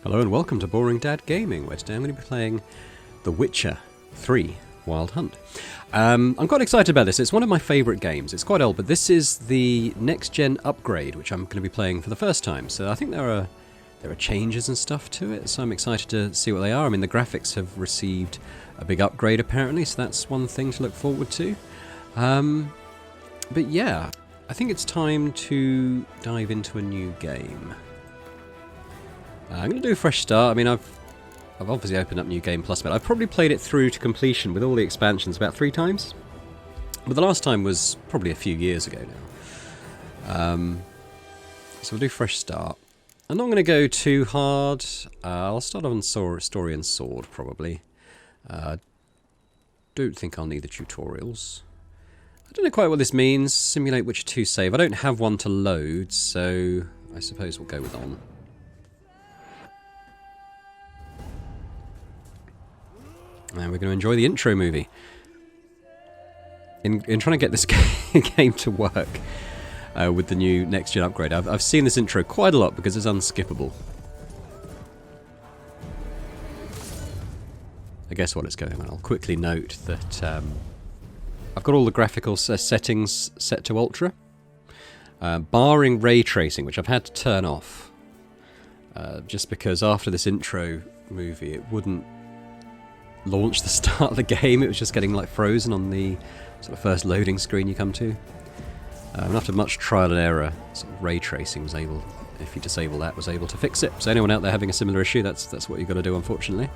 Hello and welcome to Boring Dad Gaming, where today I'm going to be playing The Witcher 3 Wild Hunt. I'm quite excited about this. It's one of my favourite games. It's quite old, but this is the next-gen upgrade, which I'm going to be playing for the first time. So I think there are changes and stuff to it, so I'm excited to see what they are. I mean, the graphics have received a big upgrade, apparently, so that's one thing to look forward to. But yeah, I think it's time to dive into a new game. I'm going to do a fresh start. I mean, I've obviously opened up New Game Plus, but I've probably played it through to completion with all the expansions about 3 times. But the last time was probably a few years ago now. So we'll do fresh start. I'm not going to go too hard. I'll start on story and sword, probably. Don't think I'll need the tutorials. I don't know quite what this means. Simulate Witcher 2 save. I don't have one to load, so I suppose we'll go with on. And we're going to enjoy the intro movie. In trying to get this game to work with the new next-gen upgrade, I've seen this intro quite a lot because it's unskippable. I guess while it's going on, I'll quickly note that I've got all the graphical settings set to ultra, barring ray tracing, which I've had to turn off, just because after this intro movie it wouldn't launch the start of the game. It was just getting like frozen on the sort of first loading screen you come to. And after much trial and error, sort of ray tracing was able, if you disable that, was able to fix it. So anyone out there having a similar issue, that's what you've got to do, unfortunately.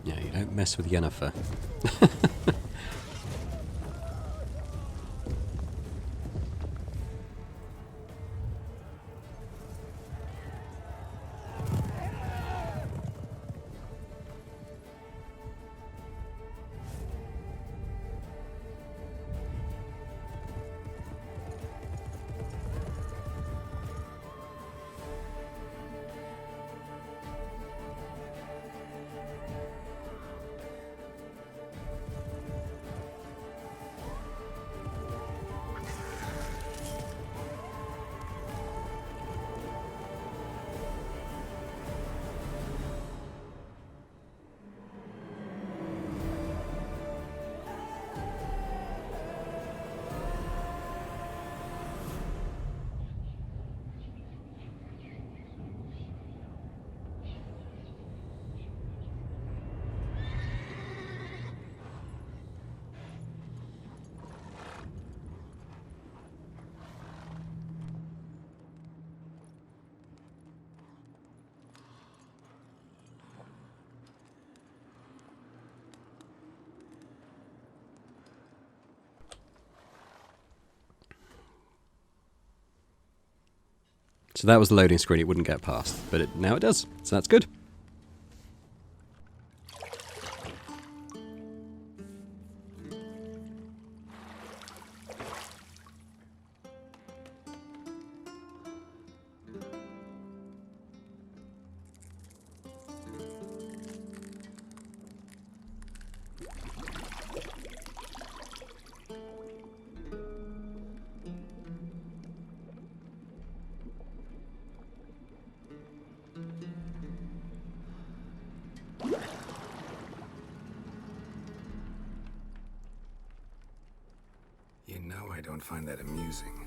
Yeah, you don't mess with Yennefer. So that was the loading screen it wouldn't get past, but now it does, so that's good. You know I don't find that amusing.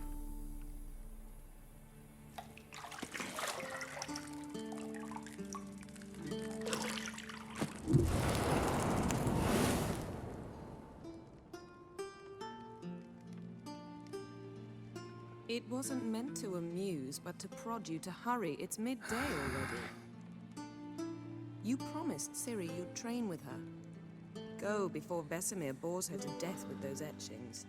It wasn't meant to amuse, but to prod you to hurry. It's midday already. You promised Ciri you'd train with her. Go before Vesemir bores her to death with those etchings.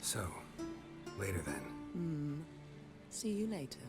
So, later then. See you later.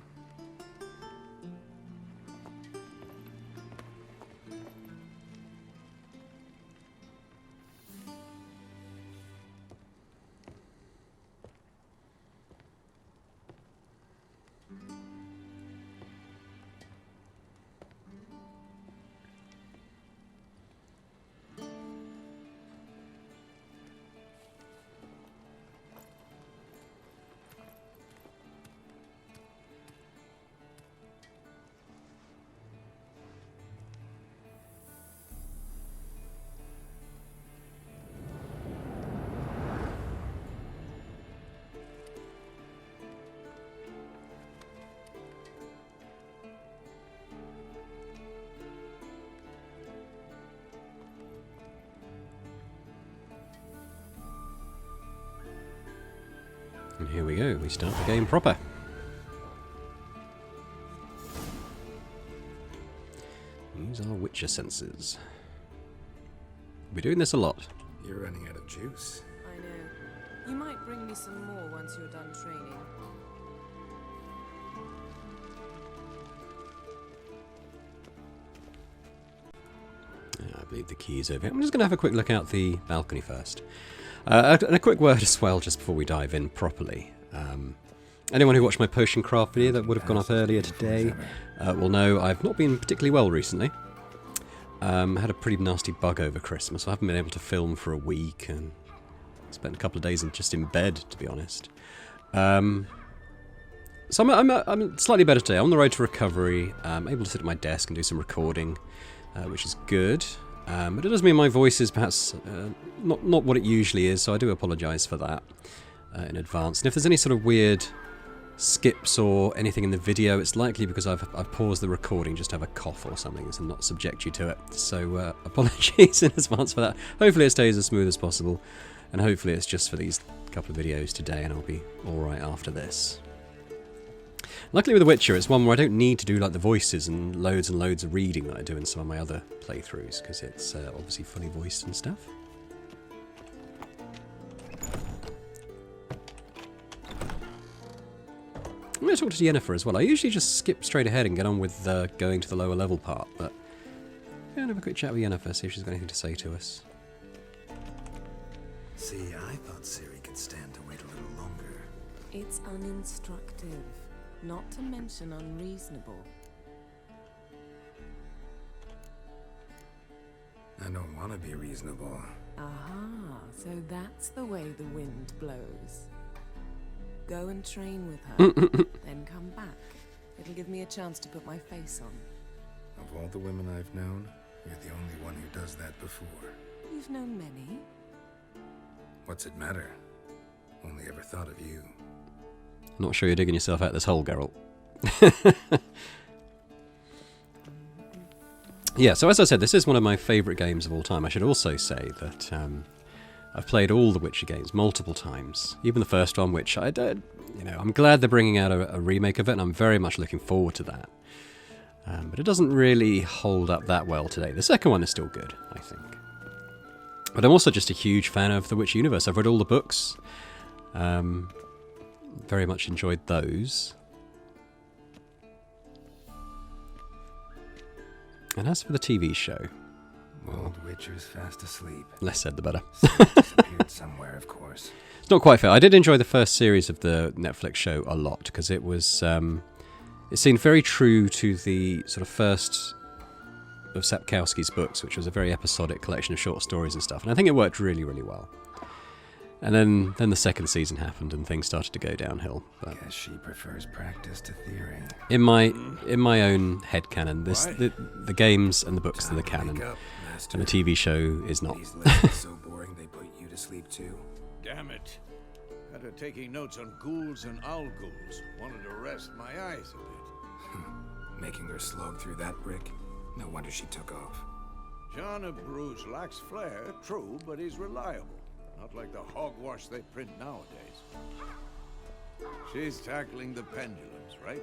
And here we go, we start the game proper. Use our Witcher senses. We're doing this a lot. You're running out of juice. I know. You might bring me some more once you're done training. I believe the key is over here. I'm just going to have a quick look out the balcony first. And a quick word as well, just before we dive in properly. Anyone who watched my potion craft video that would have gone up earlier today will know I've not been particularly well recently. Had a pretty nasty bug over Christmas, so I haven't been able to film for a week, and spent a couple of days just in bed, to be honest. So I'm slightly better today. I'm on the road to recovery. I'm able to sit at my desk and do some recording, which is good. But it does mean my voice is perhaps not what it usually is, so I do apologise for that in advance. And if there's any sort of weird skips or anything in the video, it's likely because I've paused the recording just to have a cough or something and not subject you to it. So apologies in advance for that. Hopefully it stays as smooth as possible, and hopefully it's just for these couple of videos today and I'll be alright after this. Luckily with The Witcher, it's one where I don't need to do like the voices and loads of reading that I do in some of my other playthroughs, because it's obviously fully voiced and stuff. I'm going to talk to Yennefer as well. I usually just skip straight ahead and get on with going to the lower level part, but I'm going to have a quick chat with Yennefer, see if she's got anything to say to us. See, I thought Ciri could stand to wait a little longer. It's uninstructive, not to mention unreasonable. I don't want to be reasonable. Aha, so that's the way the wind blows. Go and train with her, then come back. It'll give me a chance to put my face on. Of all the women I've known, you're the only one who does that before. You've known many. What's it matter? Only ever thought of you. I'm not sure you're digging yourself out this hole, Geralt. Yeah, so as I said, this is one of my favourite games of all time. I should also say that I've played all the Witcher games multiple times. Even the first one, which I did, I'm glad they're bringing out a remake of it, and I'm very much looking forward to that. But it doesn't really hold up that well today. The second one is still good, I think. But I'm also just a huge fan of the Witcher universe. I've read all the books. Very much enjoyed those. And as for the TV show, Old Witcher's fast asleep. less said the better. Disappeared somewhere, of course. It's not quite fair. I did enjoy the first series of the Netflix show a lot, because it was it seemed very true to the sort of first of Sapkowski's books, which was a very episodic collection of short stories and stuff. And I think it worked really, really well. And then the second season happened, and things started to go downhill. But Guess she prefers practice to theory. in my own headcanon, the games and the books are the canon, Wake up, master. and the TV show is not. These lessons so boring they put you to sleep too. Damn it. After taking notes on ghouls and owl ghouls, wanted to rest my eyes a bit. Making her slog through that brick? No wonder she took off. John of Bruges lacks flair, true, but he's reliable. Not like the hogwash they print nowadays. She's tackling the pendulums, right?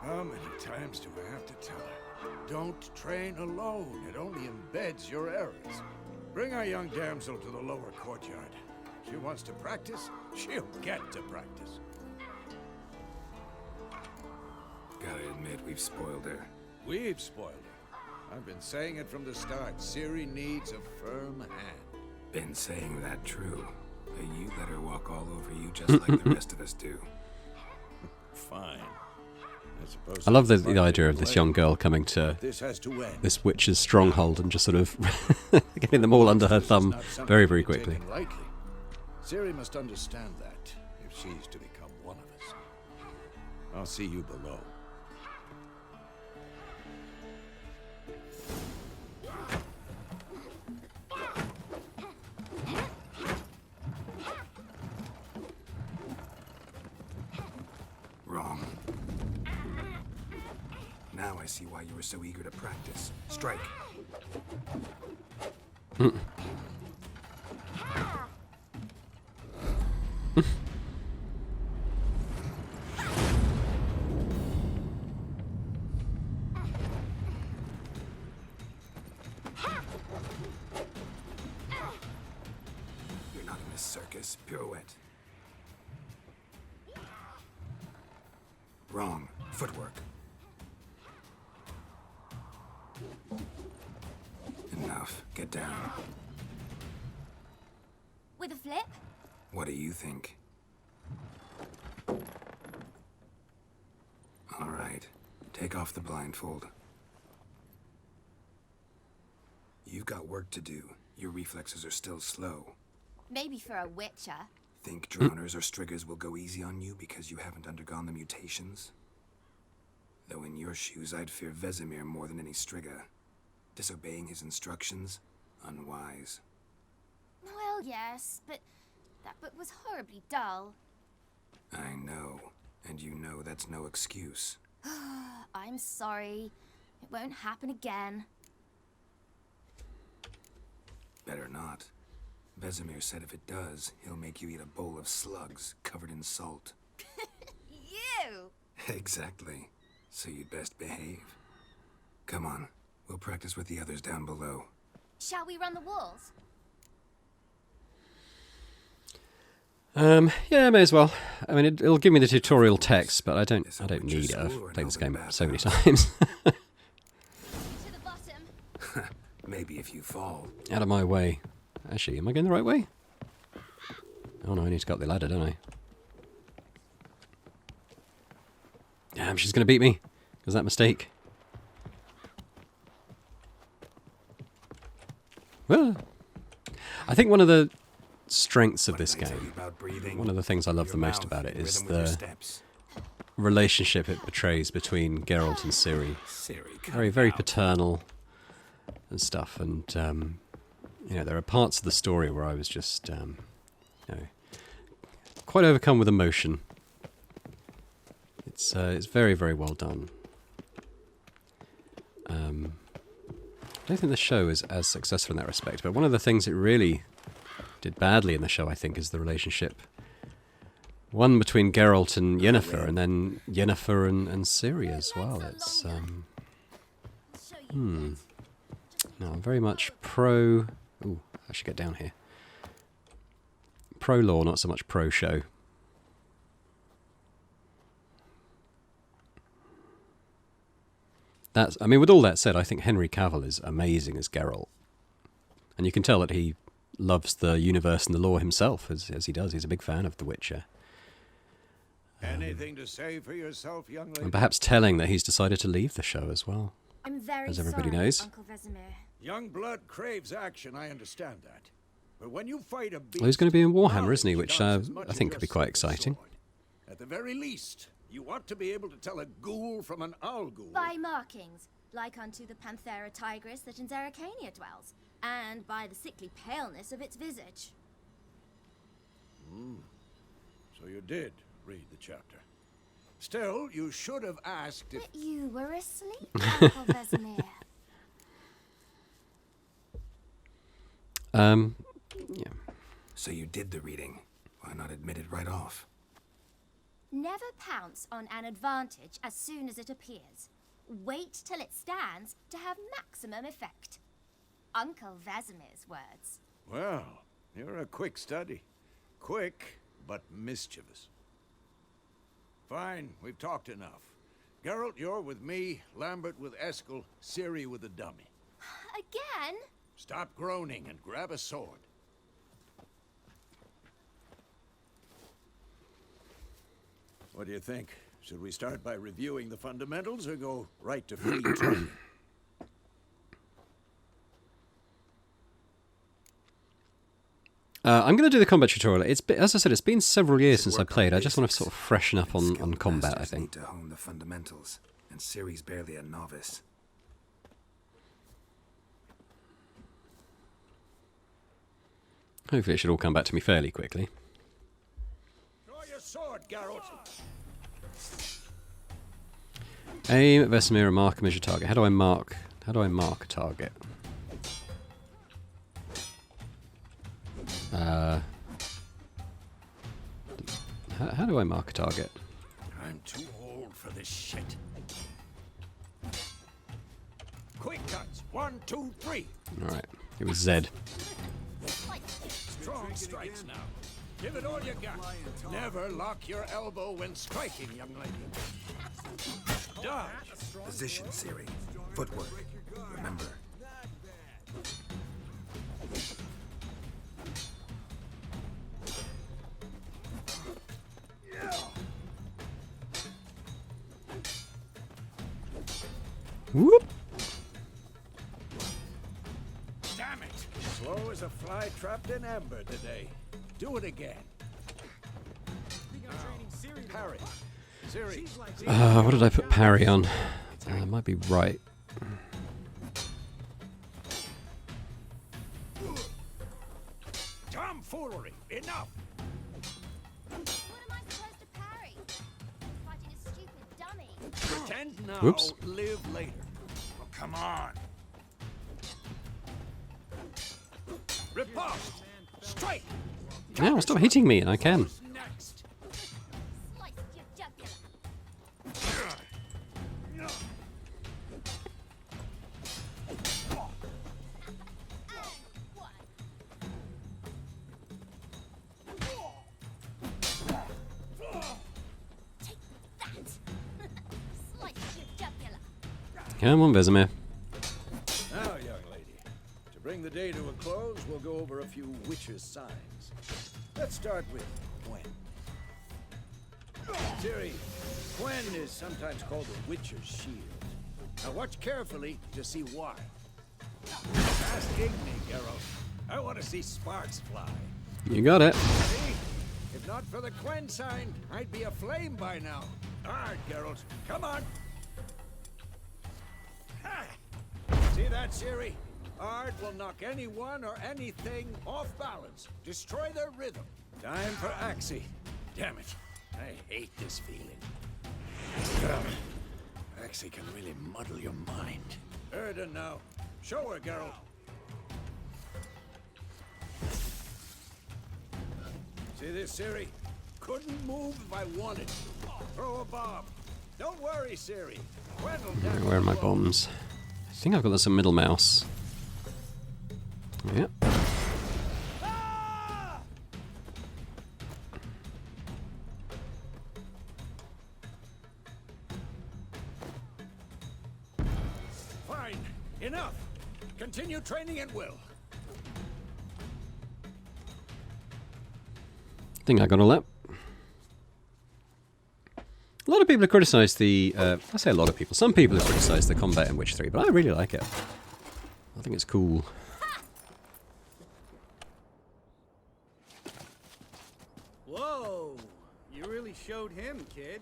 How many times do I have to tell her? Don't train alone. It only embeds your errors. Bring our young damsel to the lower courtyard. She wants to practice, she'll get to practice. Gotta admit, we've spoiled her. We've spoiled her. I've been saying it from the start. Ciri needs a firm hand. Been saying that true. But you let her walk all over you just like the rest of us do. Fine. I love the idea of this young girl coming to This has to end. this witch's stronghold and just sort of getting them all under her thumb very, very quickly. Lightly. Ciri must understand that if she's to become one of us. I'll see you below. Wrong. Now I see why you were so eager to practice. Strike. You're not in this circus. Pirouette. Wrong. Footwork. Enough. Get down. With a flip? What do you think? All right. Take off the blindfold. You've got work to do. Your reflexes are still slow. Maybe for a witcher. Think drowners or striggers will go easy on you because you haven't undergone the mutations? Though in your shoes, I'd fear Vesemir more than any strigger. Disobeying his instructions? Unwise. Well, yes, but that book was horribly dull. I know. And you know that's no excuse. I'm sorry. It won't happen again. Better not. Vesemir said if it does, he'll make you eat a bowl of slugs covered in salt. You! Exactly. So you'd best behave. Come on. We'll practice with the others down below. Shall we run the walls? Yeah, may as well. I mean, it'll give me the tutorial text, but I don't Is a need witcher's it. school or I've an played this open game so many bathhouse? times. To the bottom. Maybe if you fall. Out of my way. Actually, am I going the right way? Oh no, I need to go up the ladder, don't I? Damn, she's going to beat me. Was that mistake? Well, I think one of the strengths of What this did I tell you game, about breathing? one of the things I love Your the most mouth about it in is rhythm with your the steps. relationship it portrays between Geralt and Ciri. Ciri, cut Very, it very out. paternal and stuff. And, you know, there are parts of the story where I was just, you know, quite overcome with emotion. It's very, very well done. I don't think the show is as successful in that respect, but one of the things it really did badly in the show, I think, is the relationship. One between Geralt and Yennefer, and then Yennefer and Ciri as well. It's, I'll show you. no, I'm very much pro... Ooh, I should get down here. Pro-law, not so much pro-show. That's, I mean, with all that said, I think Henry Cavill is amazing as Geralt. And you can tell that he loves the universe and the lore himself, as he does. He's a big fan of The Witcher. Anything to say for yourself, young lady? And perhaps telling that he's decided to leave the show as well. I'm very As everybody sorry, knows. Uncle Vesemir. Young blood craves action, I understand that. But when you fight a beast, Well, he's going to be in Warhammer, isn't he? knowledge Which counts as much I as think your could be quite silver exciting. sword. At the very least, you ought to be able to tell a ghoul from an owl ghoul. By markings, like unto the Panthera tigris that in Zerrikania dwells, and by the sickly paleness of its visage. So you did read the chapter. Still, you should have asked if... But you were asleep, Uncle Vesemir. Yeah. So you did the reading. Why not admit it right off? Never pounce on an advantage as soon as it appears. Wait till it stands to have maximum effect. Uncle Vesemir's words. Well, you're a quick study. Quick, but mischievous. Fine, we've talked enough. Geralt, you're with me, Lambert with Eskel, Ciri with the dummy. Again? Stop groaning and grab a sword. What do you think? Should we start by reviewing the fundamentals or go right to free training? I'm going to do the combat tutorial. As I said, it's been several years since I Work on played. I just want to basics. sort of freshen up on Skilled combat, I masters think. need to hone the fundamentals, and Ciri's barely a novice. Hopefully it should all come back to me fairly quickly. Draw your sword, Geralt. Aim at Vesemir and mark a measure target. How do I mark a target? How do I mark a target? I'm too old for this shit. Quick cuts. 1, 2, 3. Alright, it was Z. Strong strikes now. Give it all you got. Never lock your elbow when striking, young lady. Dodge. Position, Ciri. Footwork. Remember. Whoop! Damn it! Slow as a fly trapped in amber today. Do it again. Parry. Ciri. What did I put parry on? I might be right. Tomfoolery. Enough. What am I supposed to parry? Fighting a stupid dummy. Pretend now, Whoops. live later. Oh, come on. Riposte. Strike. Now stop hitting me, and I can. Next. Slice your jugular. And one. Take that. Slice your jugular. Come on, Vesemir. Now, young lady, to bring the day to a close, we'll go over a few witches' signs. Let's start with Gwen. Ciri, Gwen is sometimes called the witcher's shield. Now watch carefully to see why. Ask Igni, Geralt. I want to see sparks fly. You got it. See? If not for the Gwen sign, I'd be aflame by now. Hard, Geralt. Come on. Ha! See that, Ciri? Ard will knock anyone or anything off balance. Destroy their rhythm. Time for Axie. Damn it. I hate this feeling. Axie can really muddle your mind. Erden now. Show her, Geralt. See this, Ciri? Couldn't move if I wanted to. Throw a bomb. Don't worry, Ciri. Where are my bombs? I think I've got some middle mouse. Yep. Ah! Fine. Enough. Continue training at will. I think I got all that. A lot of people have criticised the... I say a lot of people. Some people have criticised the combat in Witch 3, but I really like it. I think it's cool. Whoa! You really showed him, kid.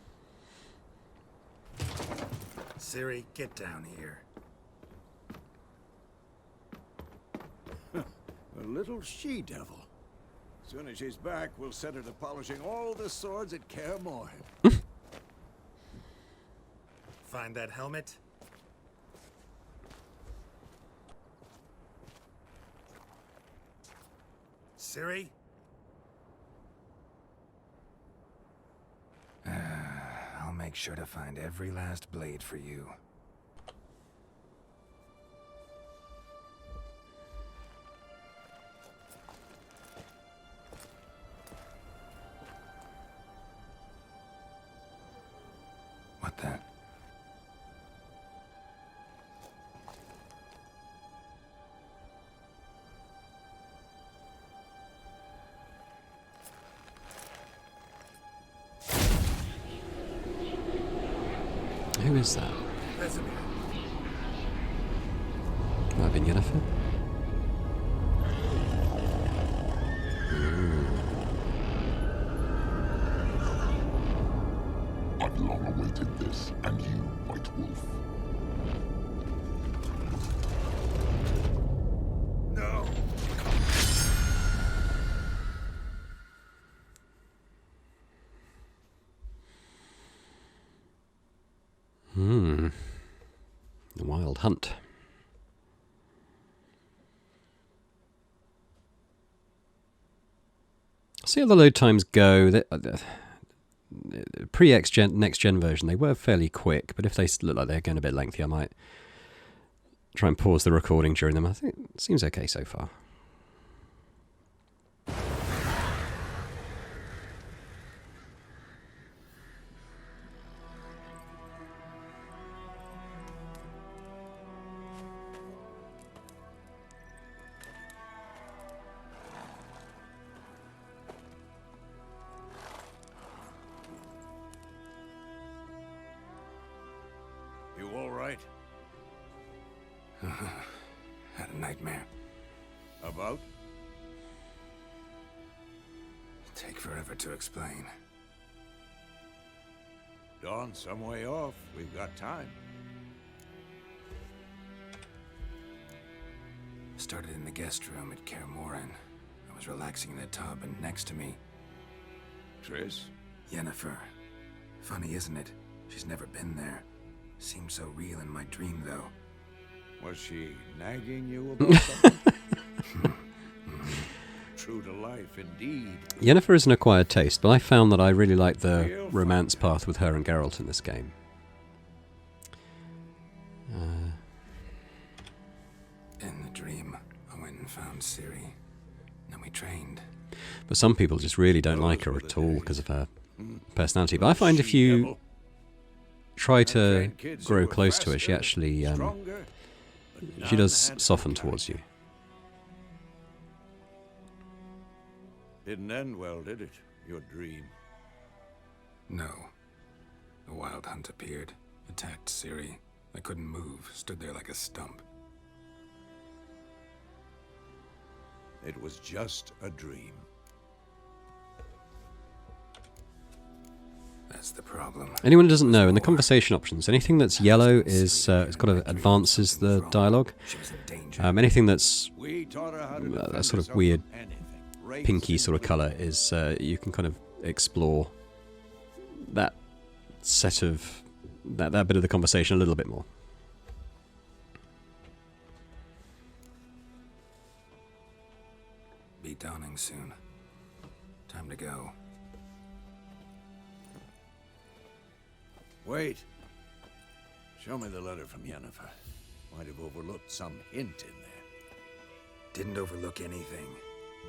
Ciri, get down here. A little she-devil. Soon as she's back, we'll set her to polishing all the swords at Kaer Morhen. Find that helmet? Ciri? I'll make sure to find every last blade for you. What the? Who is that? Vesemir. Might have been Yennefer? I've long awaited this, and you, White Wolf. No! The Wild Hunt. See how the load times go. Pre-next gen version, they were fairly quick, but if they look like they're going a bit lengthy, I might try and pause the recording during them. I think it seems okay so far. You all right? Had a nightmare. About? Take forever to explain. Dawn's some way off. We've got time. Started in the guest room at Kaer Morhen. I was relaxing in the tub, and next to me, Triss? Yennefer. Funny, isn't it? She's never been there. Seemed so real in my dream, though. Was she nagging you about something? True to life, indeed. Yennefer is an acquired taste, but I found that I really like the romance path with her and Geralt in this game. In the dream, I went and found Ciri. Then we trained. But some people just really don't like her at all because of her personality. But I find if you try to grow close to her, she actually she does soften towards you. Didn't end well, did it? Your dream. No. The Wild Hunt appeared, attacked Ciri. I couldn't move, stood there like a stump. It was just a dream. That's the problem. Anyone who doesn't know, in the conversation options, anything that's yellow is it's got to advances the dialogue. She was in danger. Anything that's We taught her how to that defend sort of herself weird from anything. Wraiths pinky and sort of colour is you can kind of explore that set of that bit of the conversation a little bit more. Be dawning soon. Time to go. Wait. Show me the letter from Yennefer. Might have overlooked some hint in there. Didn't overlook anything.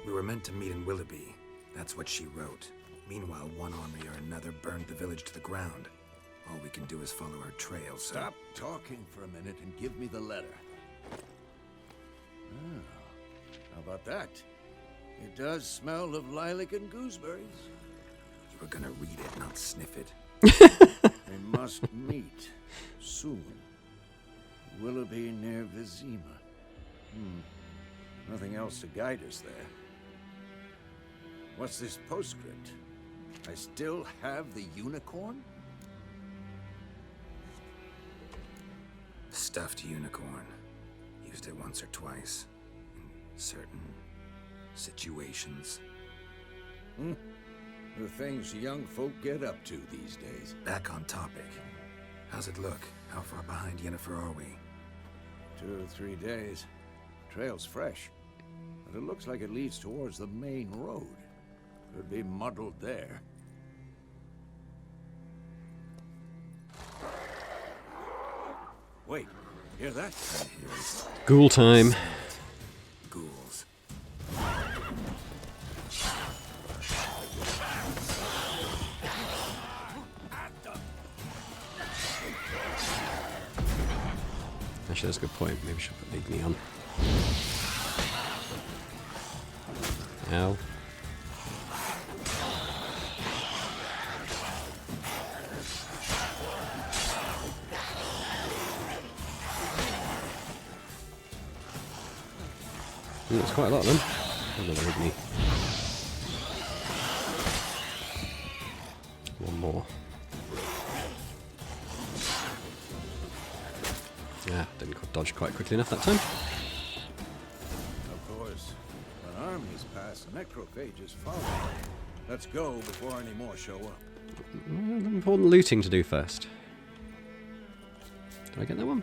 We were meant to meet in Willoughby. That's what she wrote. Meanwhile, one army or another burned the village to the ground. All we can do is follow her trail, so... Stop talking for a minute and give me the letter. Oh, how about that? It does smell of lilac and gooseberries. You were gonna read it, not sniff it. We must meet soon. Willoughby near Vizima. Nothing else to guide us there. What's this postscript? I still have the unicorn? Stuffed unicorn. Used it once or twice. In certain situations. The things young folk get up to these days. Back on topic. How's it look? How far behind Yennefer are we? 2 or 3 days. Trail's fresh. But it looks like it leads towards the main road. Could be muddled there. Wait, hear that? I hear it. Ghoul time. Ghouls. Actually, that's a good point. Maybe I should put League Me on. Ow. Ooh, there's quite a lot of them. Another League Me. One more. Yeah, didn't dodge quite quickly enough that time. Of course. When armies pass, necrophages follow. Let's go before any more show up. Important looting to do first. Did I get that one?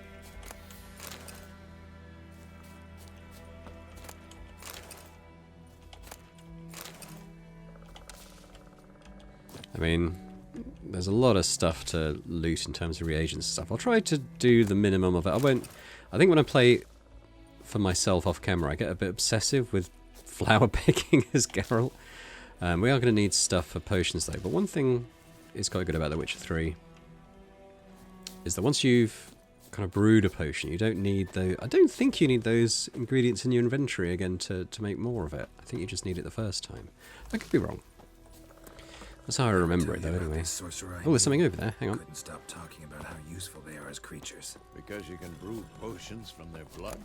I mean, there's a lot of stuff to loot in terms of reagents and stuff. I'll try to do the minimum of it. I think when I play for myself off camera, I get a bit obsessive with flower picking as Geralt. We are going to need stuff for potions though, but one thing is quite good about The Witcher 3 is that once you've kind of brewed a potion, you don't need those. I don't think you need those ingredients in your inventory again to make more of it. I think you just need it the first time. I could be wrong. That's how I remember it though, anyway. Oh, there's something over there. Hang on. Couldn't stop talking about how useful they are as creatures. Because you can brew potions from their blood?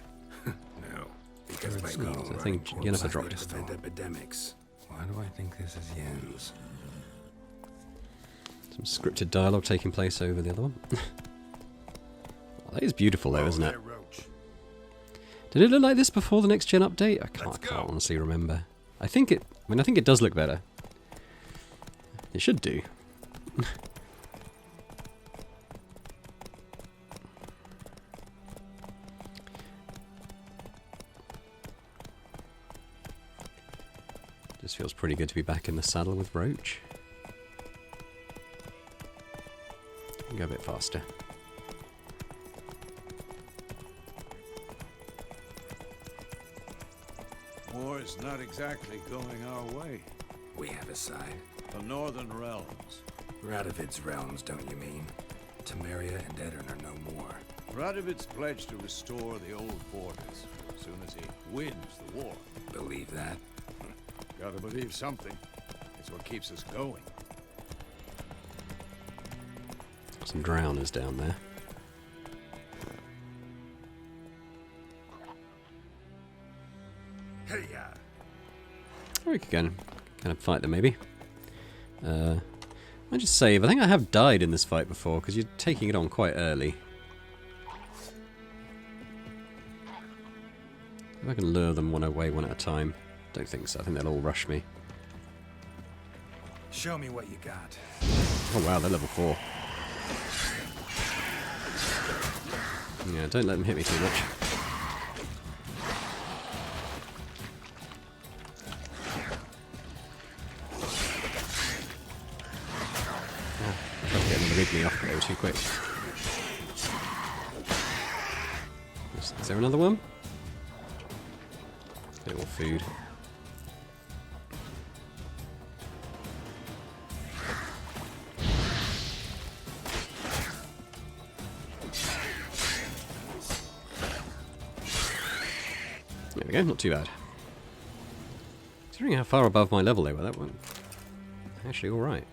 No, because by Skulls. eating I think rotting Yennefer corpses, dropped they it. prevent epidemics. Why do I think this is Yen's? Some scripted dialogue taking place over the other one. Oh, that is beautiful though, isn't it? Did it look like this before the next gen update? I can't honestly remember. I think it does look better. It should do. Just feels pretty good to be back in the saddle with Roach. Go a bit faster. War's not exactly going our way. We have a side. The Northern Realms. Radovid's realms, don't you mean? Temeria and Edirn are no more. Radovid's pledged to restore the old borders as soon as he wins the war. Believe that? Gotta believe something. It's what keeps us going. Some drowners down there. Hey, Or we could go and kind of fight them maybe. I just save. I think I have died in this fight before because you're taking it on quite early. If I can lure them one away one at a time. Don't think so. I think they'll all rush me. show me what you got. Oh wow, they're level 4. Yeah, don't let them hit me too much. Tried to get another Wrigley off, but they were too quick. Is there another one? Get more food. There we go, not too bad. Considering how far above my level they were, that one actually alright.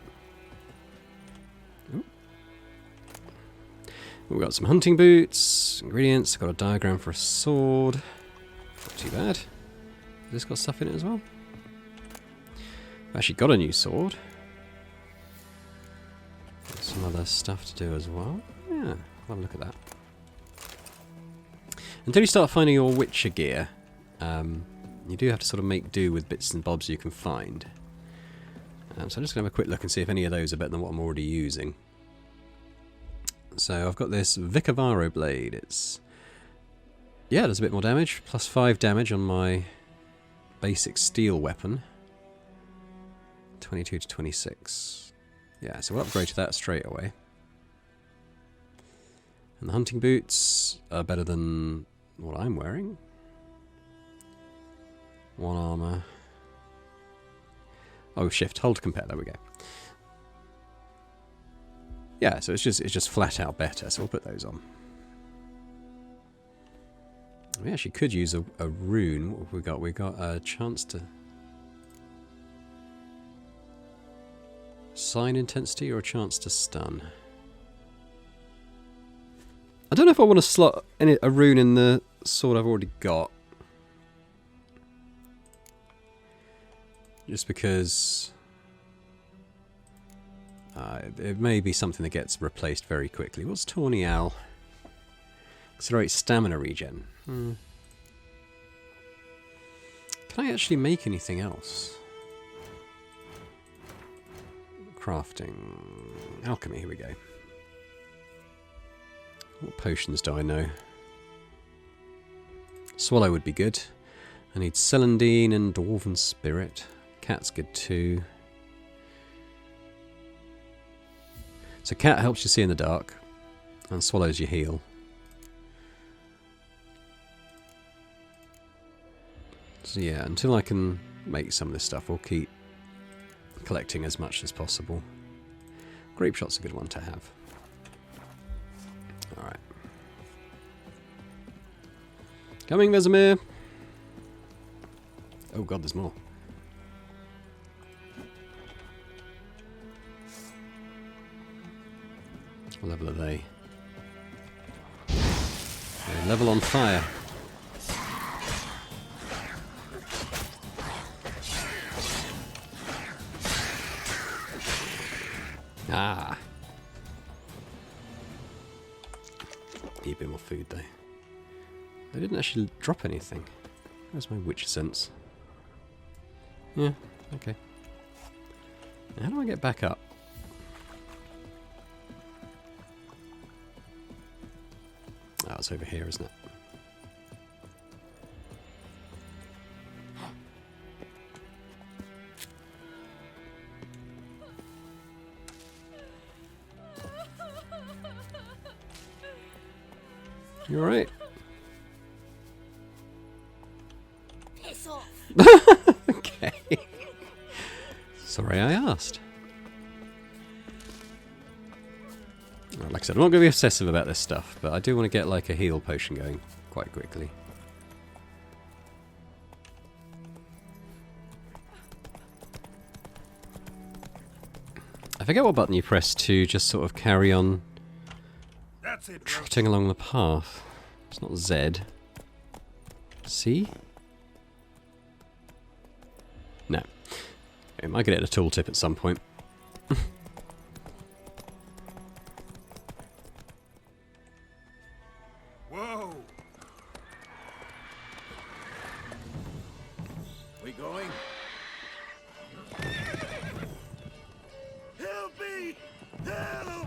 We've got some hunting boots, ingredients, got a diagram for a sword. too bad. Has this got stuff in it as well? I've actually got a new sword. Some other stuff to do as well. Yeah, I'll have a look at that. Until you start finding your Witcher gear, you do have to sort of make do with bits and bobs you can find. So I'm just going to have a quick look and see if any of those are better than what I'm already using. So I've got this Vicavaro blade. It's... yeah, does a bit more damage. Plus 5 damage on my basic steel weapon. 22 to 26. Yeah, so we'll upgrade to that straight away. And the hunting boots are better than what I'm wearing. 1 armor. Oh, shift, hold to compare. There we go. Yeah, so it's just flat out better. So we'll put those on. We actually could use a rune. What have we got? We got a chance to sign intensity or a chance to stun. I don't know if I want to slot a rune in the sword I've already got. Just because it may be something that gets replaced very quickly. What's Tawny Owl? Accelerate stamina regen. Can I actually make anything else? Crafting. Alchemy, here we go. What potions do I know? Swallow would be good. I need Celandine and Dwarven Spirit. Cat's good too. So cat helps you see in the dark, and swallows you heal. So yeah, until I can make some of this stuff, we'll keep collecting as much as possible. Grape shot's a good one to have. Alright. Coming, Vesemir! Oh god, there's more. What level are they? They're level on fire. Ah. Need a bit more food though. They didn't actually drop anything. Where's my witch sense? Yeah, okay. How do I get back up? Oh, it's over here, isn't it? You alright? Piss off. Okay. Sorry I asked. Like I said, I'm not going to be obsessive about this stuff, but I do want to get like a heal potion going quite quickly. I forget what button you press to just sort of carry on trotting along the path. It's not Z. C? No. I might get it a tooltip at some point. Whoa! We going? Help me! Help!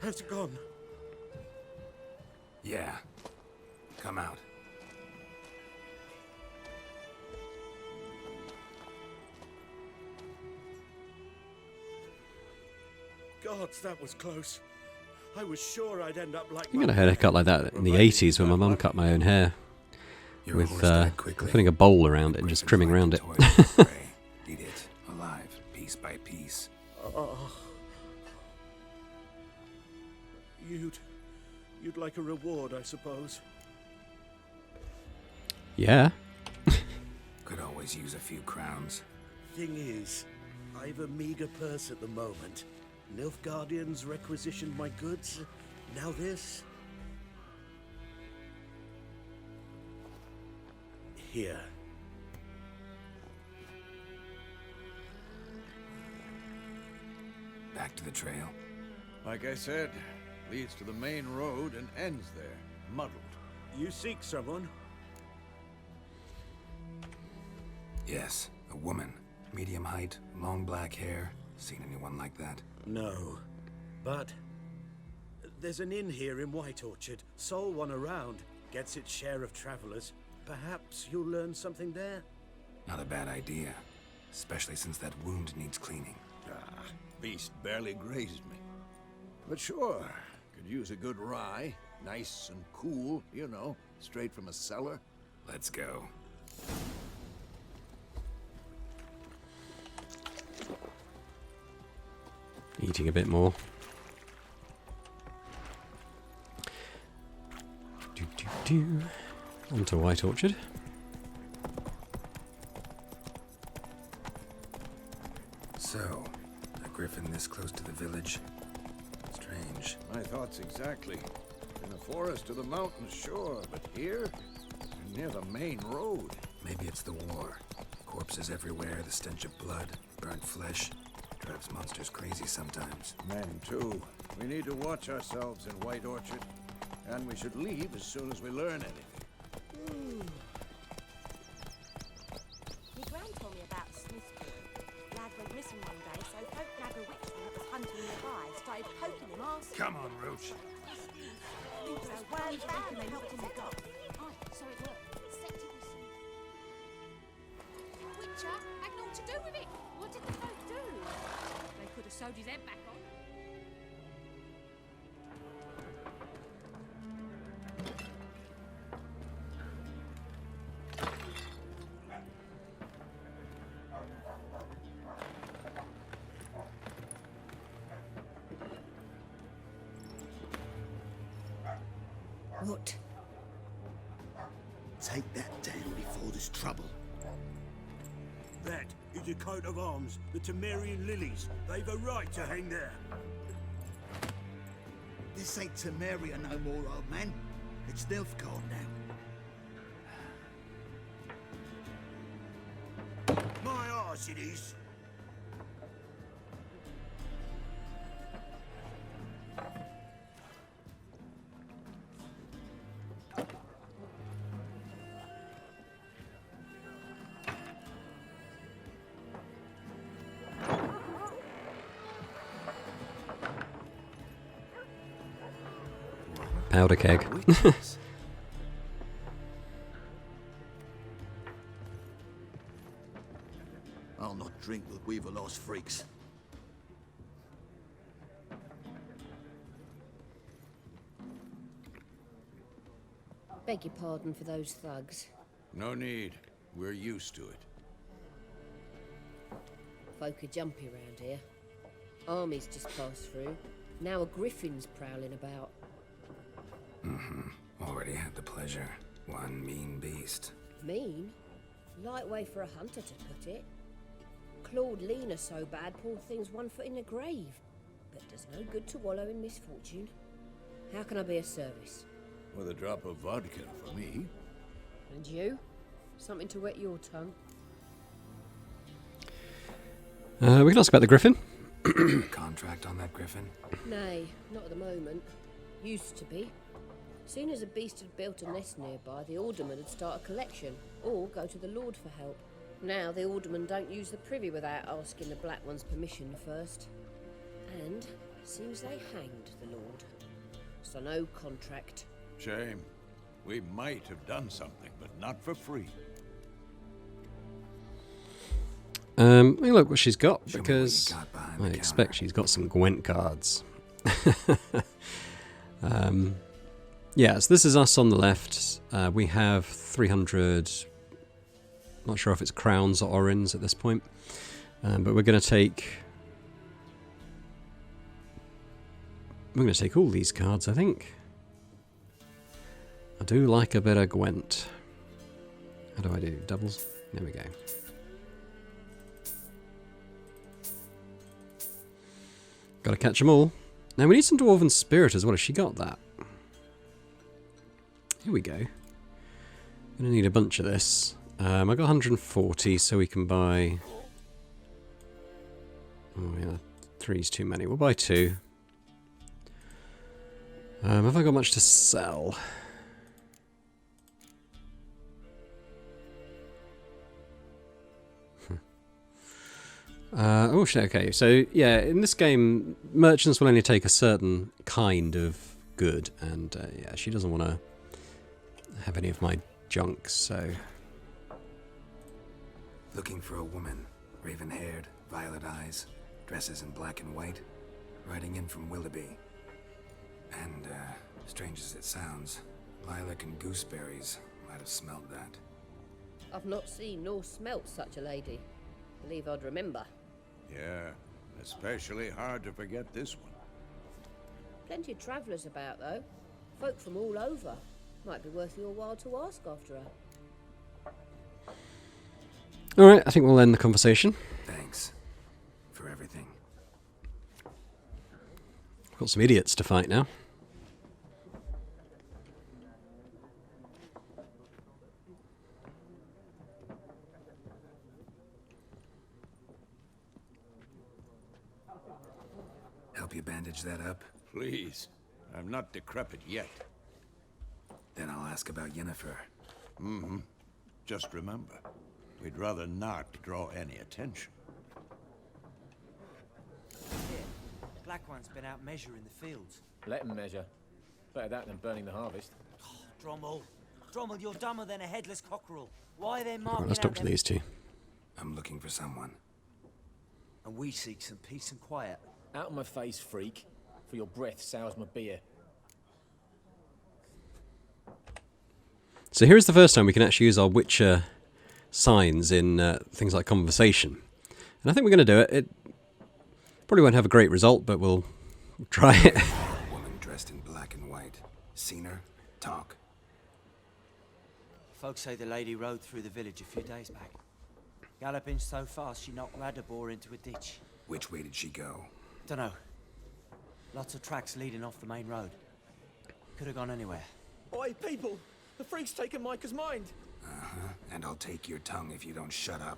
Has gone. Yeah. Come out. Gods, that was close. I was sure I'd end up like I got a haircut like that in the 80s when my mum cut my own hair. Your With horse died quickly. putting a bowl around it and just trimming around it. Eat it, alive, piece by piece. Oh. You'd like a reward, I suppose. Yeah. Could always use a few crowns. Thing is, I've a meager purse at the moment. Nilfgaardians requisitioned my goods. Now this. Here. Back to the trail. Like I said, leads to the main road and ends there, muddled. You seek someone? Yes, a woman. Medium height, long black hair. Seen anyone like that? No. But there's an inn here in White Orchard. Sole one around. Gets its share of travelers. Perhaps you'll learn something there? Not a bad idea. Especially since that wound needs cleaning. Ah, beast barely grazed me. But sure, could use a good rye. Nice and cool, you know, straight from a cellar. Let's go. Eating a bit more. On to White Orchard. So, a griffin this close to the village? Strange. My thoughts exactly. In the forest or the mountains, sure, but here? Near the main road. Maybe it's the war. Corpses everywhere, the stench of blood, burnt flesh. Drives monsters crazy sometimes. Men, too. We need to watch ourselves in White Orchard. And we should leave as soon as we learn anything. My gran told me about Smithfield. Lad went missing one day, so folk nabbed a witchman that was hunting nearby. Started poking him, asking. Come on, Roach. So worms back and they knocked in the door. Oh, so it worked. Witcher had naught to do with it. What did the folk do? They could have sewed his head back on. What? Take that down before there's trouble. That is a coat of arms, the Temerian lilies. They've a right to hang there. This ain't Temeria no more, old man. It's Nilfgaard now. My arse it is. Powder keg. I'll not drink with Weaver-lost freaks. Beg your pardon for those thugs. No need. We're used to it. Folk are jumpy round here. Armies just passed through. Now a griffin's prowling about. Already had the pleasure. One mean beast. Mean? Light way for a hunter to put it. Clawed Lena so bad, poor thing's 1 foot in the grave. But does no good to wallow in misfortune. How can I be of service? With a drop of vodka for me. And you? Something to wet your tongue? We can ask about the griffin. Contract on that griffin? Nay, not at the moment. Used to be. Soon as a beast had built a nest nearby, the alderman would start a collection, or go to the Lord for help. Now the aldermen don't use the privy without asking the Black One's permission first. And seems they hanged the Lord. So no contract, Shame. We might have done something, but not for free. Let me look what she's got, Show me what because you got behind I the expect counter. she's got some Gwent cards. Yeah, so this is us on the left. We have 300, not sure if it's crowns or orins at this point, but we're going to take all these cards, I think. I do like a bit of Gwent. How do I do? Doubles? There we go. Gotta catch them all. Now we need some Dwarven Spirit as well. Has she got that? Here we go. Gonna need a bunch of this. I got 140, so we can buy... Oh yeah, 3's too many. We'll buy 2. Have I got much to sell? Oh shit, okay. So yeah, in this game, merchants will only take a certain kind of good, and yeah, she doesn't want to have any of my junk, so... Looking for a woman, raven-haired, violet eyes, dresses in black and white, riding in from Willoughby. And, strange as it sounds, lilac and gooseberries might have smelled that. I've not seen nor smelt such a lady. Believe I'd remember. Yeah, especially hard to forget this one. Plenty of travellers about, though. Folk from all over. Might be worth your while to ask after her. Alright, I think we'll end the conversation. Thanks for everything. We've got some idiots to fight now. Help you bandage that up? Please. I'm not decrepit yet. Then I'll ask about Yennefer. Mm-hmm. Just remember, we'd rather not draw any attention. Black One's been out measuring the fields. Let them measure. Better that than burning the harvest. Drommel. Drommel, you're dumber than a headless cockerel. Why are they Right, marking let's out talk to them- these two. I'm looking for someone. And we seek some peace and quiet. Out of my face, freak. For your breath sours my beer. So here's the first time we can actually use our Witcher signs in things like conversation. And I think we're going to do it. It probably won't have a great result, but we'll try it. A woman dressed in black and white. Seen her? Talk. Folks say the lady rode through the village a few days back. Galloping so fast she knocked Radabor into a ditch. Which way did she go? Dunno. Lots of tracks leading off the main road. Could have gone anywhere. Oi, people! The freak's taken Micah's mind! Uh-huh. And I'll take your tongue if you don't shut up.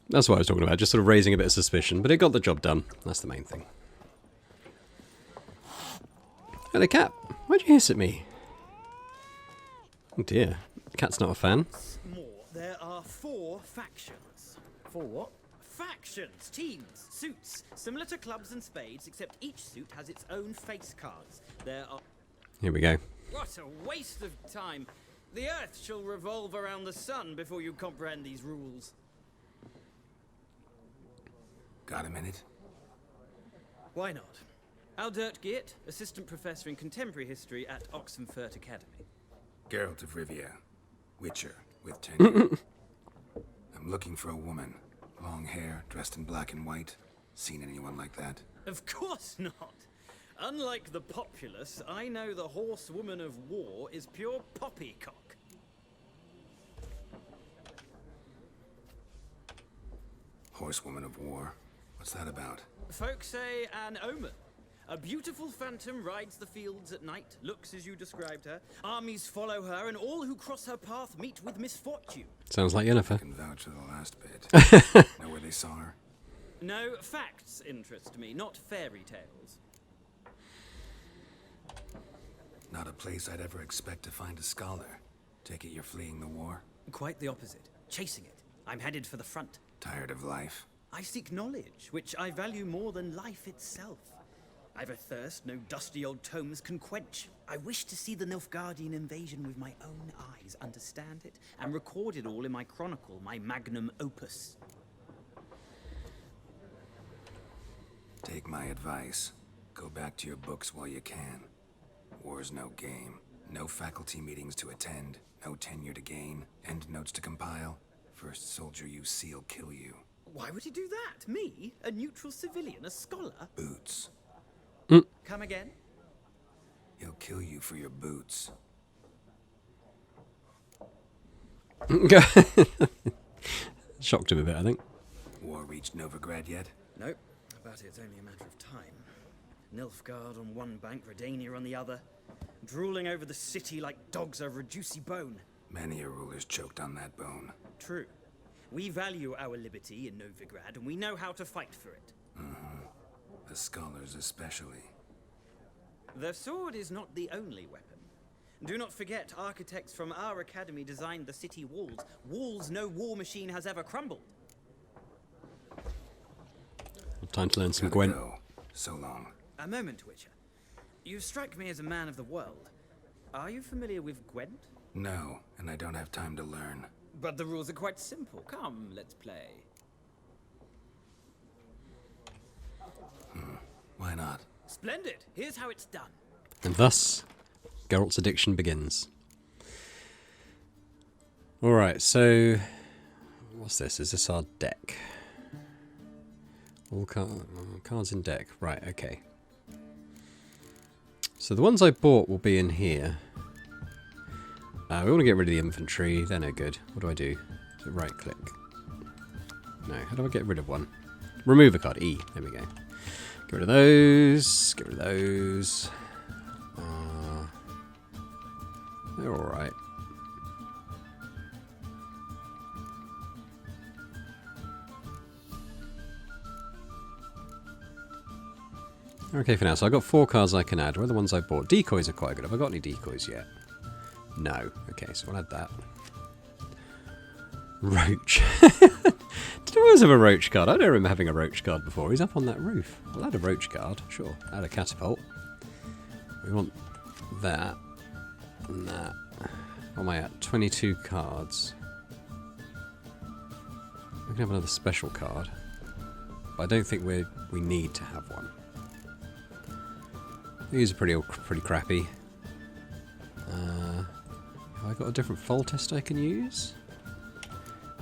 That's what I was talking about, just sort of raising a bit of suspicion, but it got the job done. That's the main thing. Hello, cat. Why'd you hiss at me? Oh dear. The cat's not a fan. More. There are 4 factions. 4 what? Factions, teams, suits, similar to clubs and spades, except each suit has its own face cards. There are... Here we go. What a waste of time! The Earth shall revolve around the sun before you comprehend these rules. Got a minute? Why not? Aldert Geert, Assistant Professor in Contemporary History at Oxenfurt Academy. Geralt of Rivia. Witcher, with tenure. I'm looking for a woman. Long hair, dressed in black and white. Seen anyone like that? Of course not! Unlike the populace, I know the horsewoman of war is pure poppycock. Horsewoman of war? What's that about? Folks say an omen. A beautiful phantom rides the fields at night, looks as you described her. Armies follow her, and all who cross her path meet with misfortune. Sounds like Yennefer. I can vouch for the last bit. Know where they saw her? No, facts interest me, not fairy tales. Not a place I'd ever expect to find a scholar. Take it you're fleeing the war? Quite the opposite. Chasing it. I'm headed for the front. Tired of life? I seek knowledge, which I value more than life itself. I've a thirst no dusty old tomes can quench. I wish to see the Nilfgaardian invasion with my own eyes, understand it, and record it all in my chronicle, my magnum opus. Take my advice. Go back to your books while you can. War's no game. No faculty meetings to attend. No tenure to gain. End notes to compile. First soldier you see'll kill you. Why would he do that? Me? A neutral civilian? A scholar? Boots. Come again? He'll kill you for your boots. Shocked him a bit, I think. War reached Novigrad yet? Nope, but it's only a matter of time. Nilfgaard on one bank, Redania on the other, drooling over the city like dogs over a juicy bone. Many a ruler's choked on that bone. True. We value our liberty in Novigrad, and we know how to fight for it. The scholars especially. The sword is not the only weapon. Do not forget, architects from our academy designed the city walls. Walls no war machine has ever crumbled. Time to learn some Gotta Gwent. go. So long. A moment, Witcher. You strike me as a man of the world. Are you familiar with Gwent? No, and I don't have time to learn. But the rules are quite simple. Come, let's play. Why not? Splendid. Here's how it's done. And thus, Geralt's addiction begins. Alright, so... what's this? Is this our deck? All cards in deck. Right, okay. So the ones I bought will be in here. We want to get rid of the infantry. They're no good. What do I do? So right click. No, how do I get rid of one? Remove a card. E. There we go. Get rid of those. Get rid of those. They're alright. Okay for now. So I've got 4 cards I can add. Where are the ones I bought? Decoys are quite good. Have I got any decoys yet? No. Okay, so we'll add that. Roach. Did I always have a roach card? I don't remember having a roach card before. He's up on that roof. I'll add a roach card. Sure. Add a catapult. We want that. And that. What am I at? 22 cards. We can have another special card. But I don't think we need to have one. These are pretty crappy. Have I got a different fall test I can use?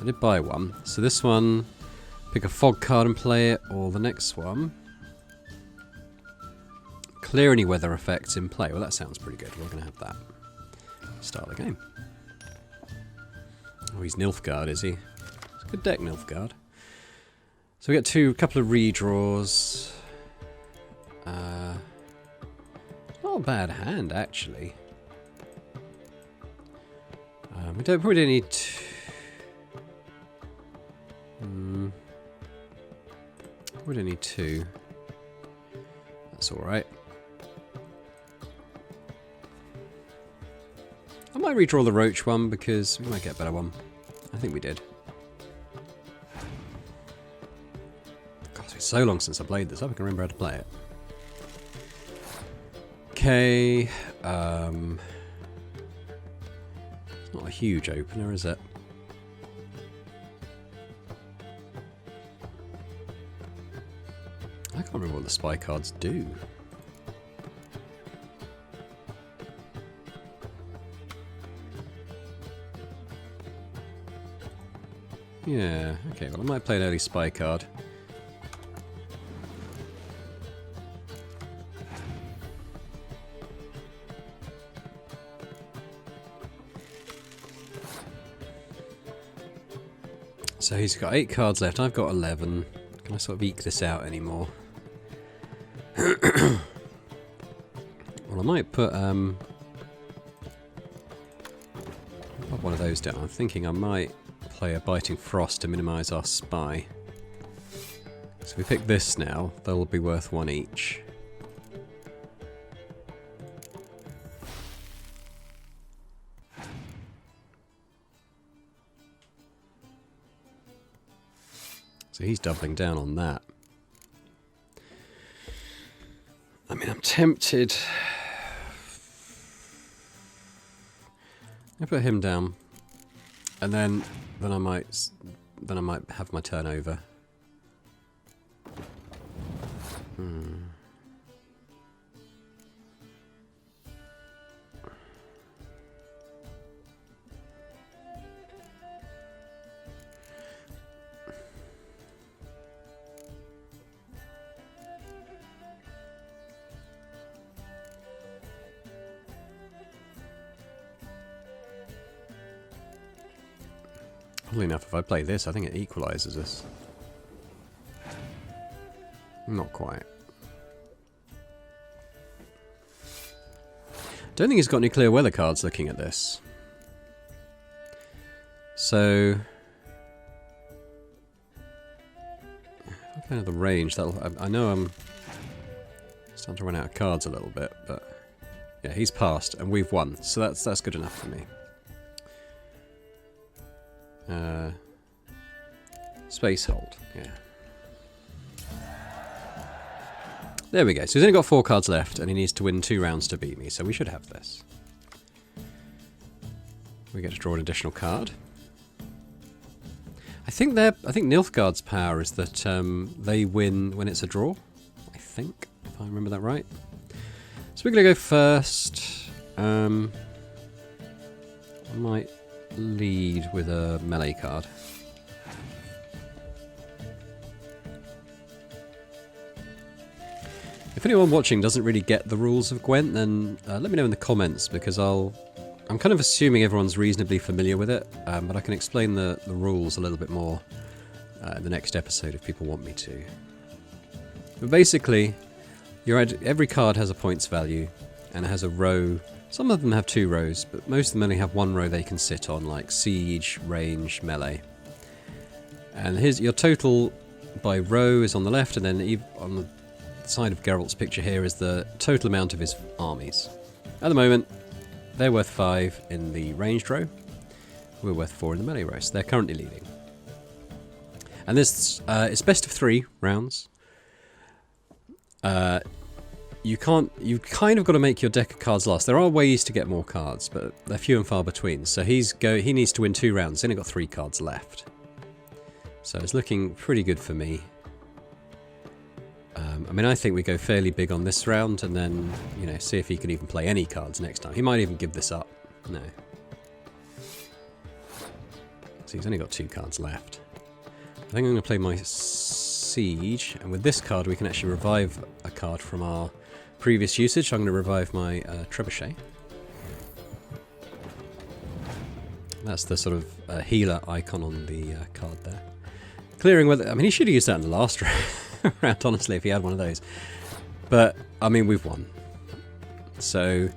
I did buy one. So this one, pick a fog card and play it, or the next one, clear any weather effects in play. Well, that sounds pretty good. We're going to have that. Start the game. Oh, he's Nilfgaard, is he? It's a good deck, Nilfgaard. So we get a couple of redraws. Not a bad hand, actually. We probably don't need we don't need 2. That's alright. I might redraw the roach one because we might get a better one. I think we did. God, it's been so long since I played this. I hope I can remember how to play it. Okay. It's not a huge opener, is it? I can't remember what the spy cards do. Yeah, okay, well I might play an early spy card. So he's got 8 cards left, I've got 11. Can I sort of eke this out anymore? Well, I might put one of those down. I'm thinking I might play a Biting Frost to minimise our spy. So we pick this now, they'll be worth 1 each. So So he's doubling down on that. I mean, I'm tempted. I put him down, and then I might have my turn over. Funnily enough, if I play this, I think it equalises us. Not quite. Don't think he's got any clear weather cards looking at this. So... if I play another range, I know I'm starting to run out of cards a little bit, but... yeah, he's passed, and we've won, so that's good enough for me. Space hold, yeah. There we go. So he's only got 4 cards left, and he needs to win 2 rounds to beat me, so we should have this. We get to draw an additional card. I think Nilfgaard's power is that they win when it's a draw. I think, if I remember that right. So we're going to go first. I might lead with a melee card. If anyone watching doesn't really get the rules of Gwent, then let me know in the comments, because I'm kind of assuming everyone's reasonably familiar with it, but I can explain the rules a little bit more in the next episode if people want me to. But basically, every card has a points value, and it has a row. Some of them have 2 rows, but most of them only have 1 row they can sit on, like siege, range, melee. And here's your total by row is on the left, and then on the side of Geralt's picture here is the total amount of his armies. At the moment, they're worth 5 in the ranged row. We're worth 4 in the melee row, so they're currently leading. And this it's best of 3 rounds. You've kind of got to make your deck of cards last. There are ways to get more cards, but they're few and far between. So he needs to win 2 rounds. He's only got 3 cards left. So it's looking pretty good for me. I mean, I think we go fairly big on this round, and then, see if he can even play any cards next time. He might even give this up. No. So he's only got 2 cards left. I think I'm going to play my siege, and with this card we can actually revive a card from our previous usage. I'm going to revive my trebuchet. That's the sort of healer icon on the card there. Clearing weather. I mean, he should have used that in the last round, honestly, if he had one of those. But, I mean, we've won. So,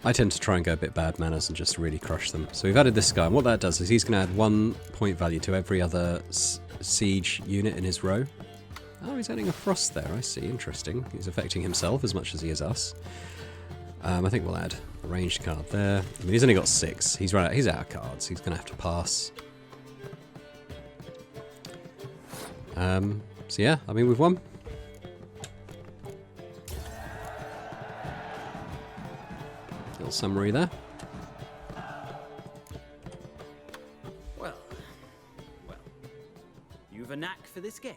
I tend to try and go a bit bad manners and just really crush them. So we've added this guy, and what that does is he's going to add 1 point value to every other siege unit in his row. Oh, he's adding a frost there, I see, interesting. He's affecting himself as much as he is us. I think we'll add a ranged card there. I mean, he's only got 6. He's out of cards. He's going to have to pass. So yeah, I mean, we've won. Little summary there. Well, you've a knack for this game.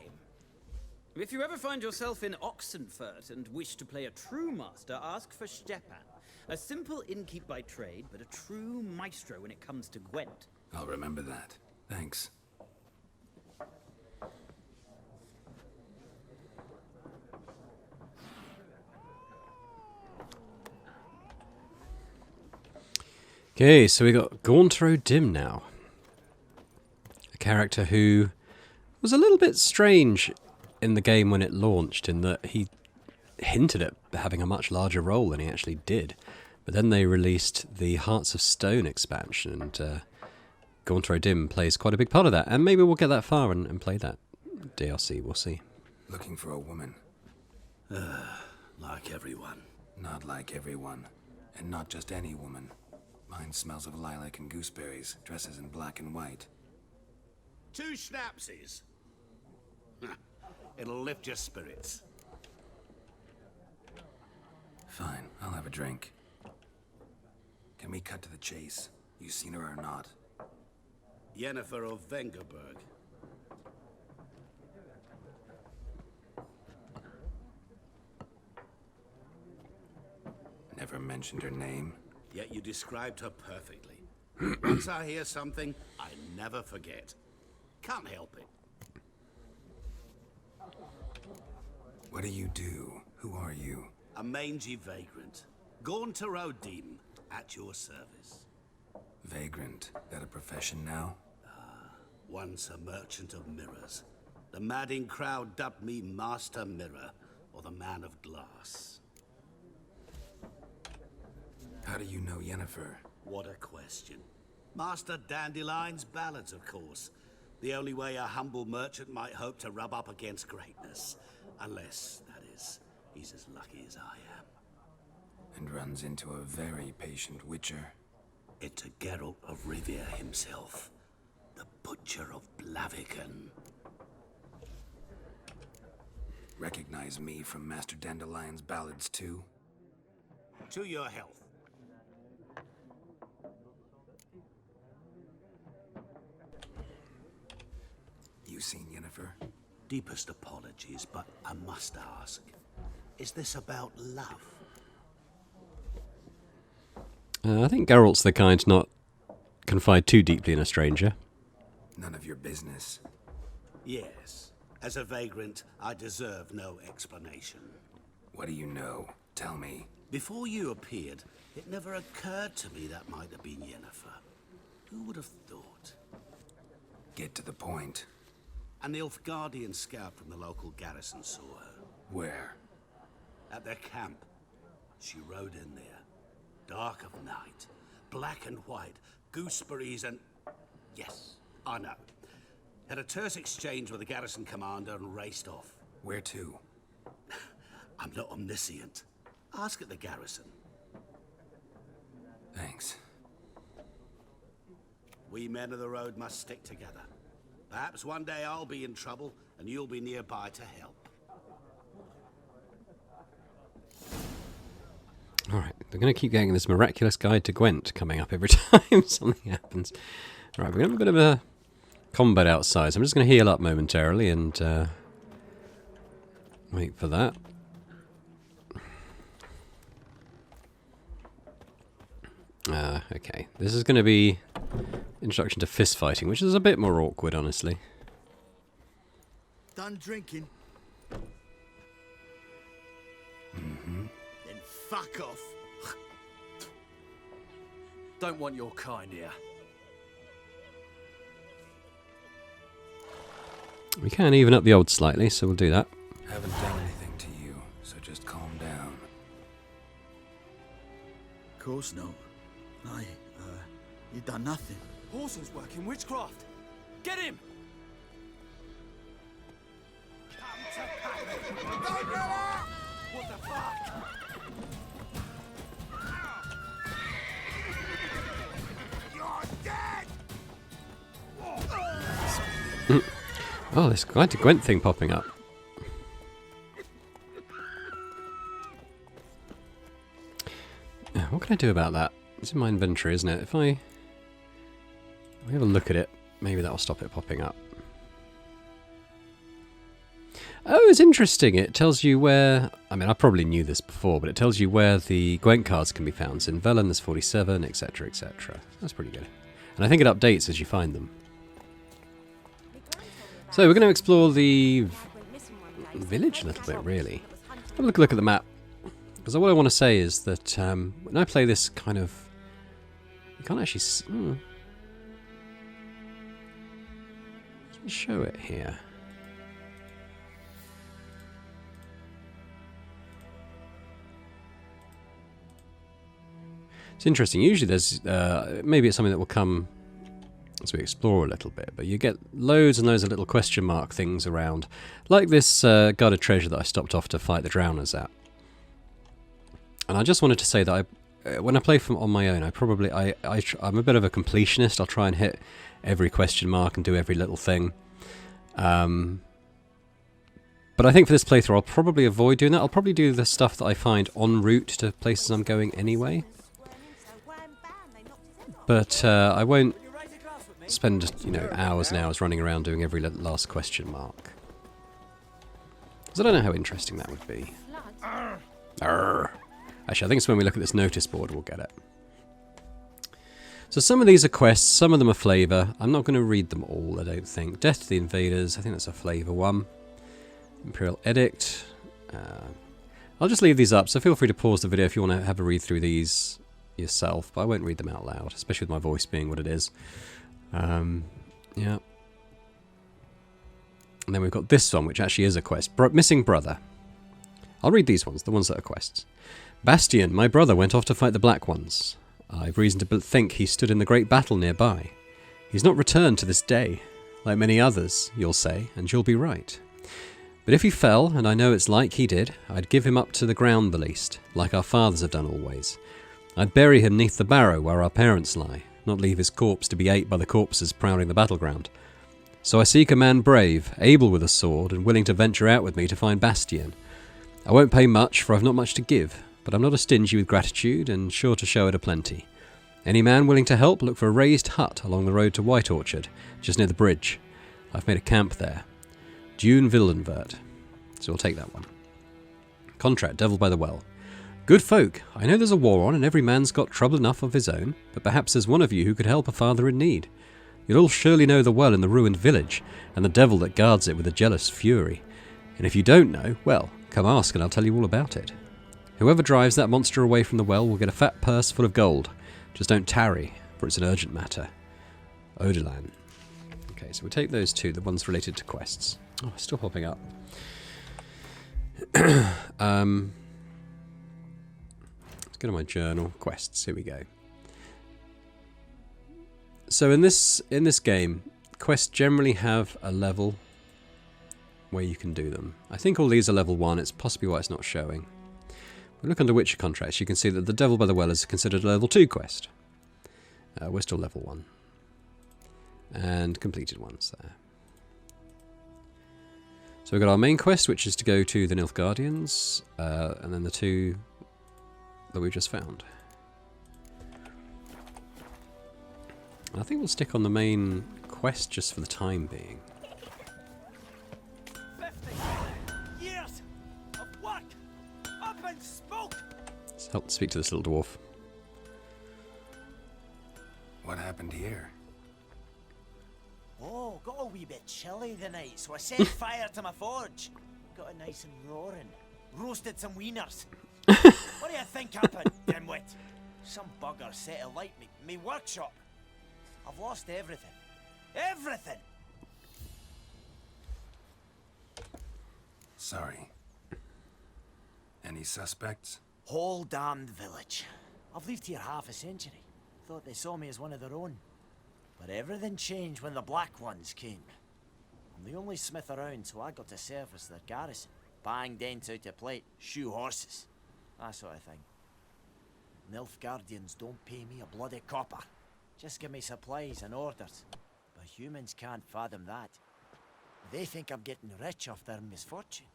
If you ever find yourself in Oxenfurt and wish to play a true master, ask for Stepan. A simple innkeep by trade, but a true maestro when it comes to Gwent. I'll remember that. Thanks. Okay, so we got Gauntro Dim now. A character who was a little bit strange in the game when it launched, in that he hinted at having a much larger role than he actually did. But then they released the Hearts of Stone expansion, and Gauntro Dim plays quite a big part of that. And maybe we'll get that far and play that DLC, we'll see. Looking for a woman. Like everyone. Not like everyone. And not just any woman. Mine smells of lilac and gooseberries, dresses in black and white. 2 schnapsies. It'll lift your spirits. Fine, I'll have a drink. Can we cut to the chase? You seen her or not? Yennefer of Vengerberg. Never mentioned her name. Yet you described her perfectly. Once I hear something, I never forget. Can't help it. What do you do? Who are you? A mangy vagrant. Gone to Rodim, at your service. Vagrant. That a profession now? Once a merchant of mirrors. The madding crowd dubbed me Master Mirror, or the Man of Glass. How do you know Yennefer? What a question. Master Dandelion's ballads, of course. The only way a humble merchant might hope to rub up against greatness. Unless, that is, he's as lucky as I am. And runs into a very patient witcher. It's a Geralt of Rivia himself. The Butcher of Blaviken. Recognize me from Master Dandelion's ballads too? To your health. You seen Yennefer? Deepest apologies, but I must ask. Is this about love? I think Geralt's the kind to not confide too deeply in a stranger. None of your business. Yes. As a vagrant, I deserve no explanation. What do you know? Tell me. Before you appeared, it never occurred to me that might have been Yennefer. Who would have thought? Get to the point. An Nilfgaardian scout from the local garrison saw her. Where? At their camp. She rode in there. Dark of night. Black and white. Gooseberries and... Yes, I know. Had a terse exchange with the garrison commander and raced off. Where to? I'm not omniscient. Ask at the garrison. Thanks. We men of the road must stick together. Perhaps one day I'll be in trouble, and you'll be nearby to help. Alright, they're going to keep getting this miraculous guide to Gwent coming up every time something happens. Right, we're going to have a bit of a combat outside, so I'm just going to heal up momentarily and wait for that. Okay, this is going to be introduction to fist fighting, which is a bit more awkward, honestly. Done drinking? Mm-hmm. Then fuck off. Don't want your kind here. We can even up the odds slightly, so we'll do that. Haven't done anything to you, so just calm down. Of course not. You done nothing. Horses work in witchcraft. Get him! What the fuck? You're dead! Oh, there's quite a Gwent thing popping up. What can I do about that? It's in my inventory, isn't it? If I have a look at it, maybe that'll stop it popping up. Oh, it's interesting. It tells you where... I mean, I probably knew this before, but it tells you where the Gwent cards can be found. So in Velen, there's 47, etc., etc. That's pretty good. And I think it updates as you find them. So we're going to explore the village a little bit, really. Have a look at the map. Because what I want to say is that when I play this kind of... You can't actually... Let me show it here. It's interesting. Usually there's... maybe it's something that will come as we explore a little bit, but you get loads and loads of little question mark things around. Like this guarded treasure that I stopped off to fight the drowners at. And I just wanted to say that when I play on my own, I'm a bit of a completionist. I'll try and hit every question mark and do every little thing. But But I think for this playthrough I'll probably avoid doing that. I'll probably do the stuff that I find en route to places I'm going anyway. But I won't spend, you know, hours and hours running around doing every last question mark. Because I don't know how interesting that would be. Arrgh. Actually, I think it's when we look at this notice board we'll get it. So some of these are quests, some of them are flavour. I'm not going to read them all, I don't think. Death to the Invaders, I think that's a flavour one. Imperial Edict. I'll just leave these up, so feel free to pause the video if you want to have a read through these yourself, but I won't read them out loud, especially with my voice being what it is. Yeah. And then we've got this one, which actually is a quest. Missing Brother. I'll read these ones, the ones that are quests. Bastion, my brother went off to fight the Black Ones. I've reason to think he stood in the great battle nearby. He's not returned to this day. Like many others, you'll say, and you'll be right. But if he fell, and I know it's like he did, I'd give him up to the ground the least, like our fathers have done always. I'd bury him neath the barrow where our parents lie, not leave his corpse to be ate by the corpses prowling the battleground. So I seek a man brave, able with a sword, and willing to venture out with me to find Bastion. I won't pay much, for I've not much to give, but I'm not a stingy with gratitude, and sure to show it aplenty. Any man willing to help, look for a raised hut along the road to White Orchard, just near the bridge. I've made a camp there. Dune Villenvert. So we'll take that one. Contract, Devil by the Well. Good folk, I know there's a war on and every man's got trouble enough of his own, but perhaps there's one of you who could help a father in need. You'll all surely know the well in the ruined village, and the devil that guards it with a jealous fury. And if you don't know, well, come ask and I'll tell you all about it. Whoever drives that monster away from the well will get a fat purse full of gold. Just don't tarry, for it's an urgent matter. Odolan. Okay, so we'll take those two, the ones related to quests. Oh, it's still popping up. Let's go to my journal. Quests, here we go. So in this game, quests generally have a level where you can do them. I think all these are level 1, it's possibly why it's not showing. If we look under Witcher contracts, you can see that the Devil by the Well is considered a level 2 quest. We're still level 1. And completed ones there. So we've got our main quest, which is to go to the Nilfgaardians, and then the two that we've just found. I think we'll stick on the main quest just for the time being. 50 years of work up in smoke. Let's help speak to this little dwarf. What happened here? Oh, got a wee bit chilly tonight, so I set fire to my forge. Got it nice and roaring. Roasted some wieners. What do you think happened, dimwit? Some bugger set alight me workshop. I've lost everything. Everything! Sorry. Any suspects? Whole damned village. I've lived here half a century. Thought they saw me as one of their own. But everything changed when the Black Ones came. I'm the only smith around, so I got to service their garrison. Bang dents out of plate, shoe horses. That sort of thing. Nilfgaardians don't pay me a bloody copper. Just give me supplies and orders. But humans can't fathom that. They think I'm getting rich off their misfortune.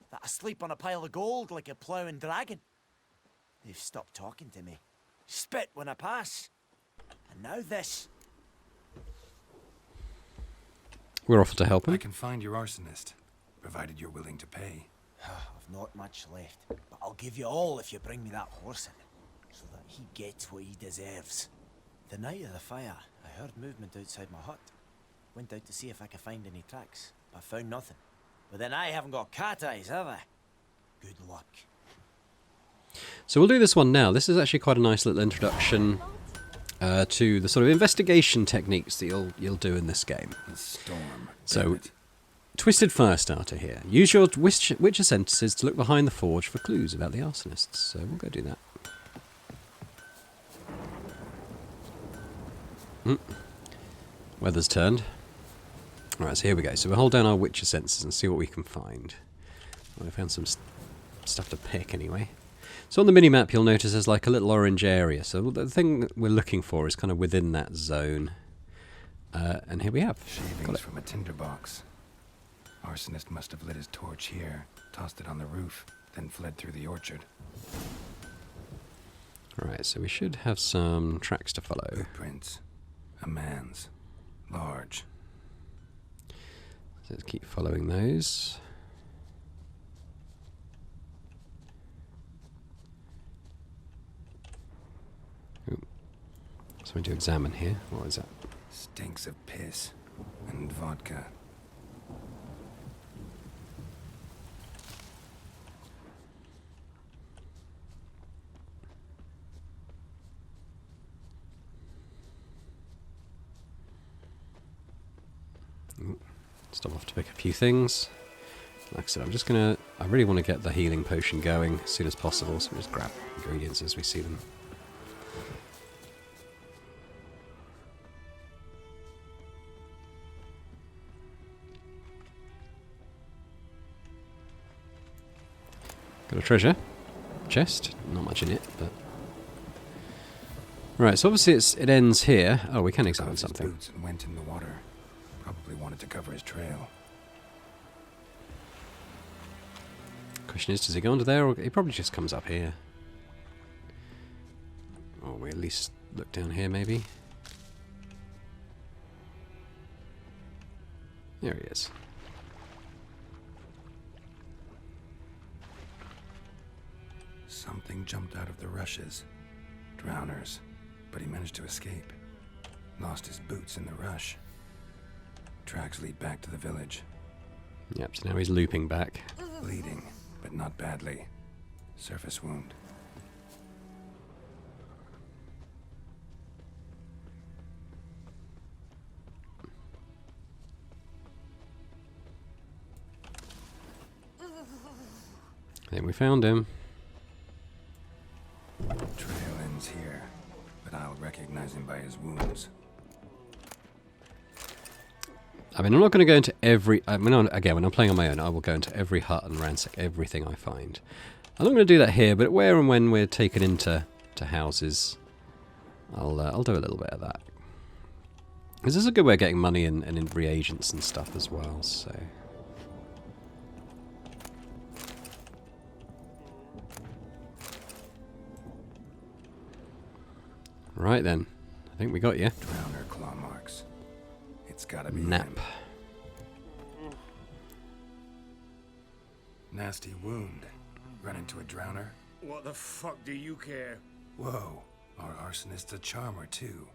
That I sleep on a pile of gold like a ploughing dragon. They've stopped talking to me. Spit when I pass. And now this. We're offered to help him. I can find your arsonist, provided you're willing to pay. I've not much left, but I'll give you all if you bring me that horse in, so that he gets what he deserves. The night of the fire, I heard movement outside my hut. Went out to see if I could find any tracks, but found nothing. But then I haven't got cat eyes, have I? Good luck. So we'll do this one now. This is actually quite a nice little introduction to the sort of investigation techniques that you'll do in this game. The storm. So, Twisted Firestarter here. Use your Witcher senses to look behind the forge for clues about the arsonists. So we'll go do that. Weather's turned. Alright, so here we go. So we'll hold down our Witcher senses and see what we can find. Well, I found some stuff to pick anyway. So on the minimap you'll notice there's like a little orange area. So the thing that we're looking for is kind of within that zone. And here we have. Shavings from a tinderbox. Arsonist must have lit his torch here, tossed it on the roof, then fled through the orchard. Right, so we should have some tracks to follow. Footprints. A man's. Large. So let's keep following those. Ooh. So we do examine here. What is that? Stinks of piss and vodka. Stop off to pick a few things. Like I said, I really want to get the healing potion going as soon as possible, so we'll just grab ingredients as we see them. Got a treasure chest, not much in it, but... Right, so obviously it ends here. Oh, we can examine something. Boots and went in the water. Probably wanted to cover his trail. Question is, does he go under there, or he probably just comes up here? Or we at least look down here, maybe. There he is. Something jumped out of the rushes. Drowners. But he managed to escape. Lost his boots in the rush. Tracks lead back to the village. Yep, so now he's looping back. Bleeding, but not badly. Surface wound. I think we found him. Trail ends here, but I'll recognize him by his wounds. I mean, I'm not going to go into every... again, when I'm playing on my own, I will go into every hut and ransack everything I find. I'm not going to do that here, but where and when we're taken into houses, I'll do a little bit of that. Because this is a good way of getting money and in reagents and stuff as well, so... Right then, I think we got you. Drowner claw marks. It's gotta be Nap. him. Nasty wound. Run into a drowner? What the fuck do you care? Whoa, our arsonist's a charmer too.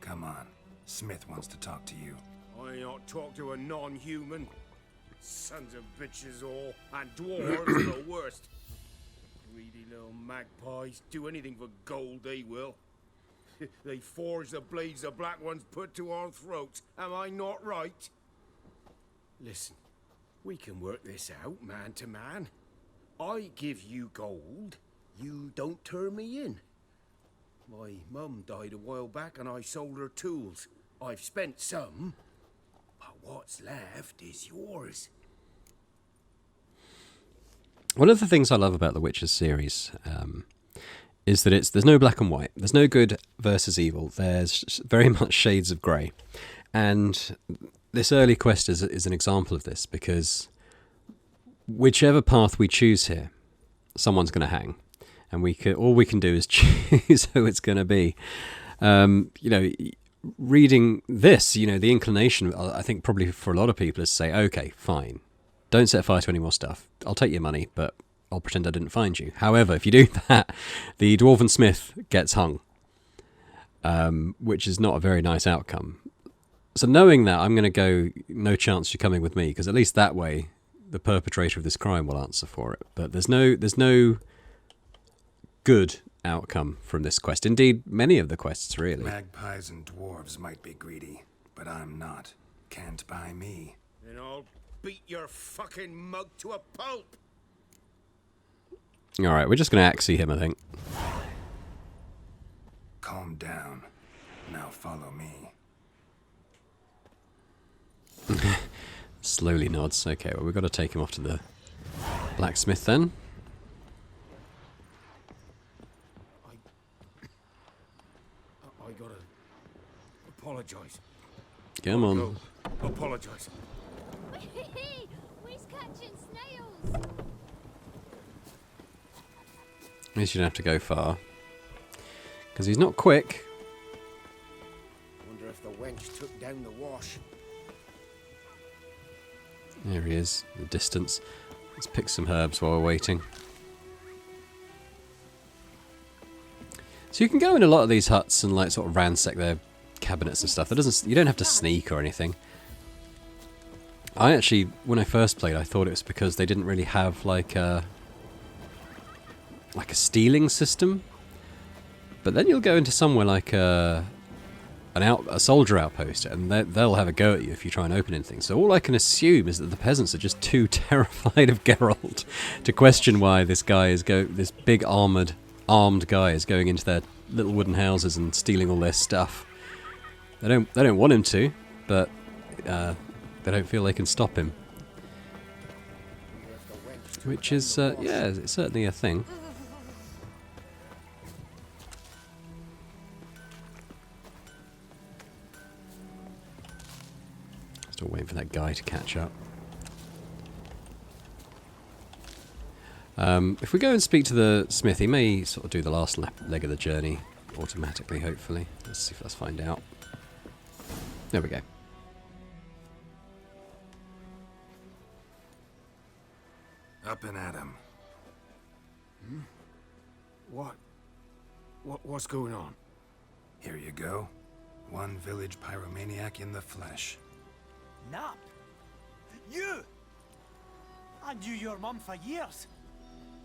Come on, Smith wants to talk to you. I ain't not talk to a non-human. Sons of bitches all, and dwarves are the worst. Greedy little magpies, do anything for gold they will. They forge the blades the black ones put to our throats. Am I not right? Listen, we can work this out man to man. I give you gold, you don't turn me in. My mum died a while back and I sold her tools. I've spent some, but what's left is yours. One of the things I love about the Witcher series is that there's no black and white. There's no good versus evil. There's very much shades of grey. And this early quest is an example of this, because whichever path we choose here, someone's going to hang. And all we can do is choose who it's going to be. Reading this, the inclination, I think probably for a lot of people, is to say, okay, fine. Don't set fire to any more stuff. I'll take your money, but I'll pretend I didn't find you. However, if you do that, the Dwarven Smith gets hung, which is not a very nice outcome. So knowing that, I'm going to go, no chance you're coming with me, because at least that way, the perpetrator of this crime will answer for it. But there's no good outcome from this quest. Indeed, many of the quests, really. Magpies and dwarves might be greedy, but I'm not. Can't buy me. And I'll beat your fucking mug to a pulp. Alright, we're just going to axie him, I think. Calm down. Now follow me. Slowly nods. Okay, well, we've got to take him off to the blacksmith then. I gotta apologize. Come on. Apologize. ancient snails! At least you don't have to go far. Because he's not quick. Wonder if the wench took down the wash. There he is, in the distance. Let's pick some herbs while we're waiting. So you can go in a lot of these huts and like sort of ransack their cabinets and stuff. You don't have to sneak or anything. I actually, when I first played, I thought it was because they didn't really have like a stealing system. But then you'll go into somewhere like a soldier outpost, and they'll have a go at you if you try and open anything. So all I can assume is that the peasants are just too terrified of Geralt to question why this big armed guy is going into their little wooden houses and stealing all their stuff. They don't want him to, but they don't feel they can stop him. Which is yeah, it's certainly a thing. Still waiting for that guy to catch up. If we go and speak to the smith, he may sort of do the last leg of the journey automatically, hopefully. Let's find out. There we go. Up and at 'em. What's going on? Here you go. One village pyromaniac in the flesh. Nap? You? I knew your mum for years.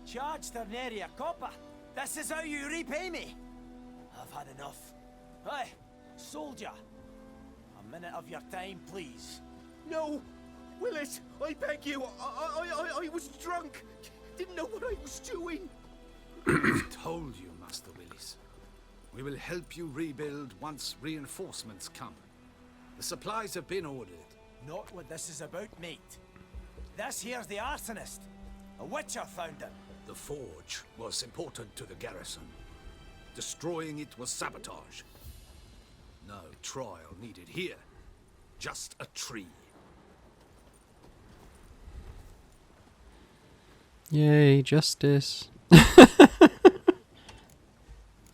Charged her nary a copper. This is how you repay me. I've had enough. Hey, soldier. A minute of your time, please. No! Willis, I beg you. I was drunk. Didn't know what I was doing. I've told you, Master Willis. We will help you rebuild once reinforcements come. The supplies have been ordered. Not what this is about, mate. This here's the arsonist. A witcher found him. The forge was important to the garrison. Destroying it was sabotage. No trial needed here. Just a tree. Yay, justice.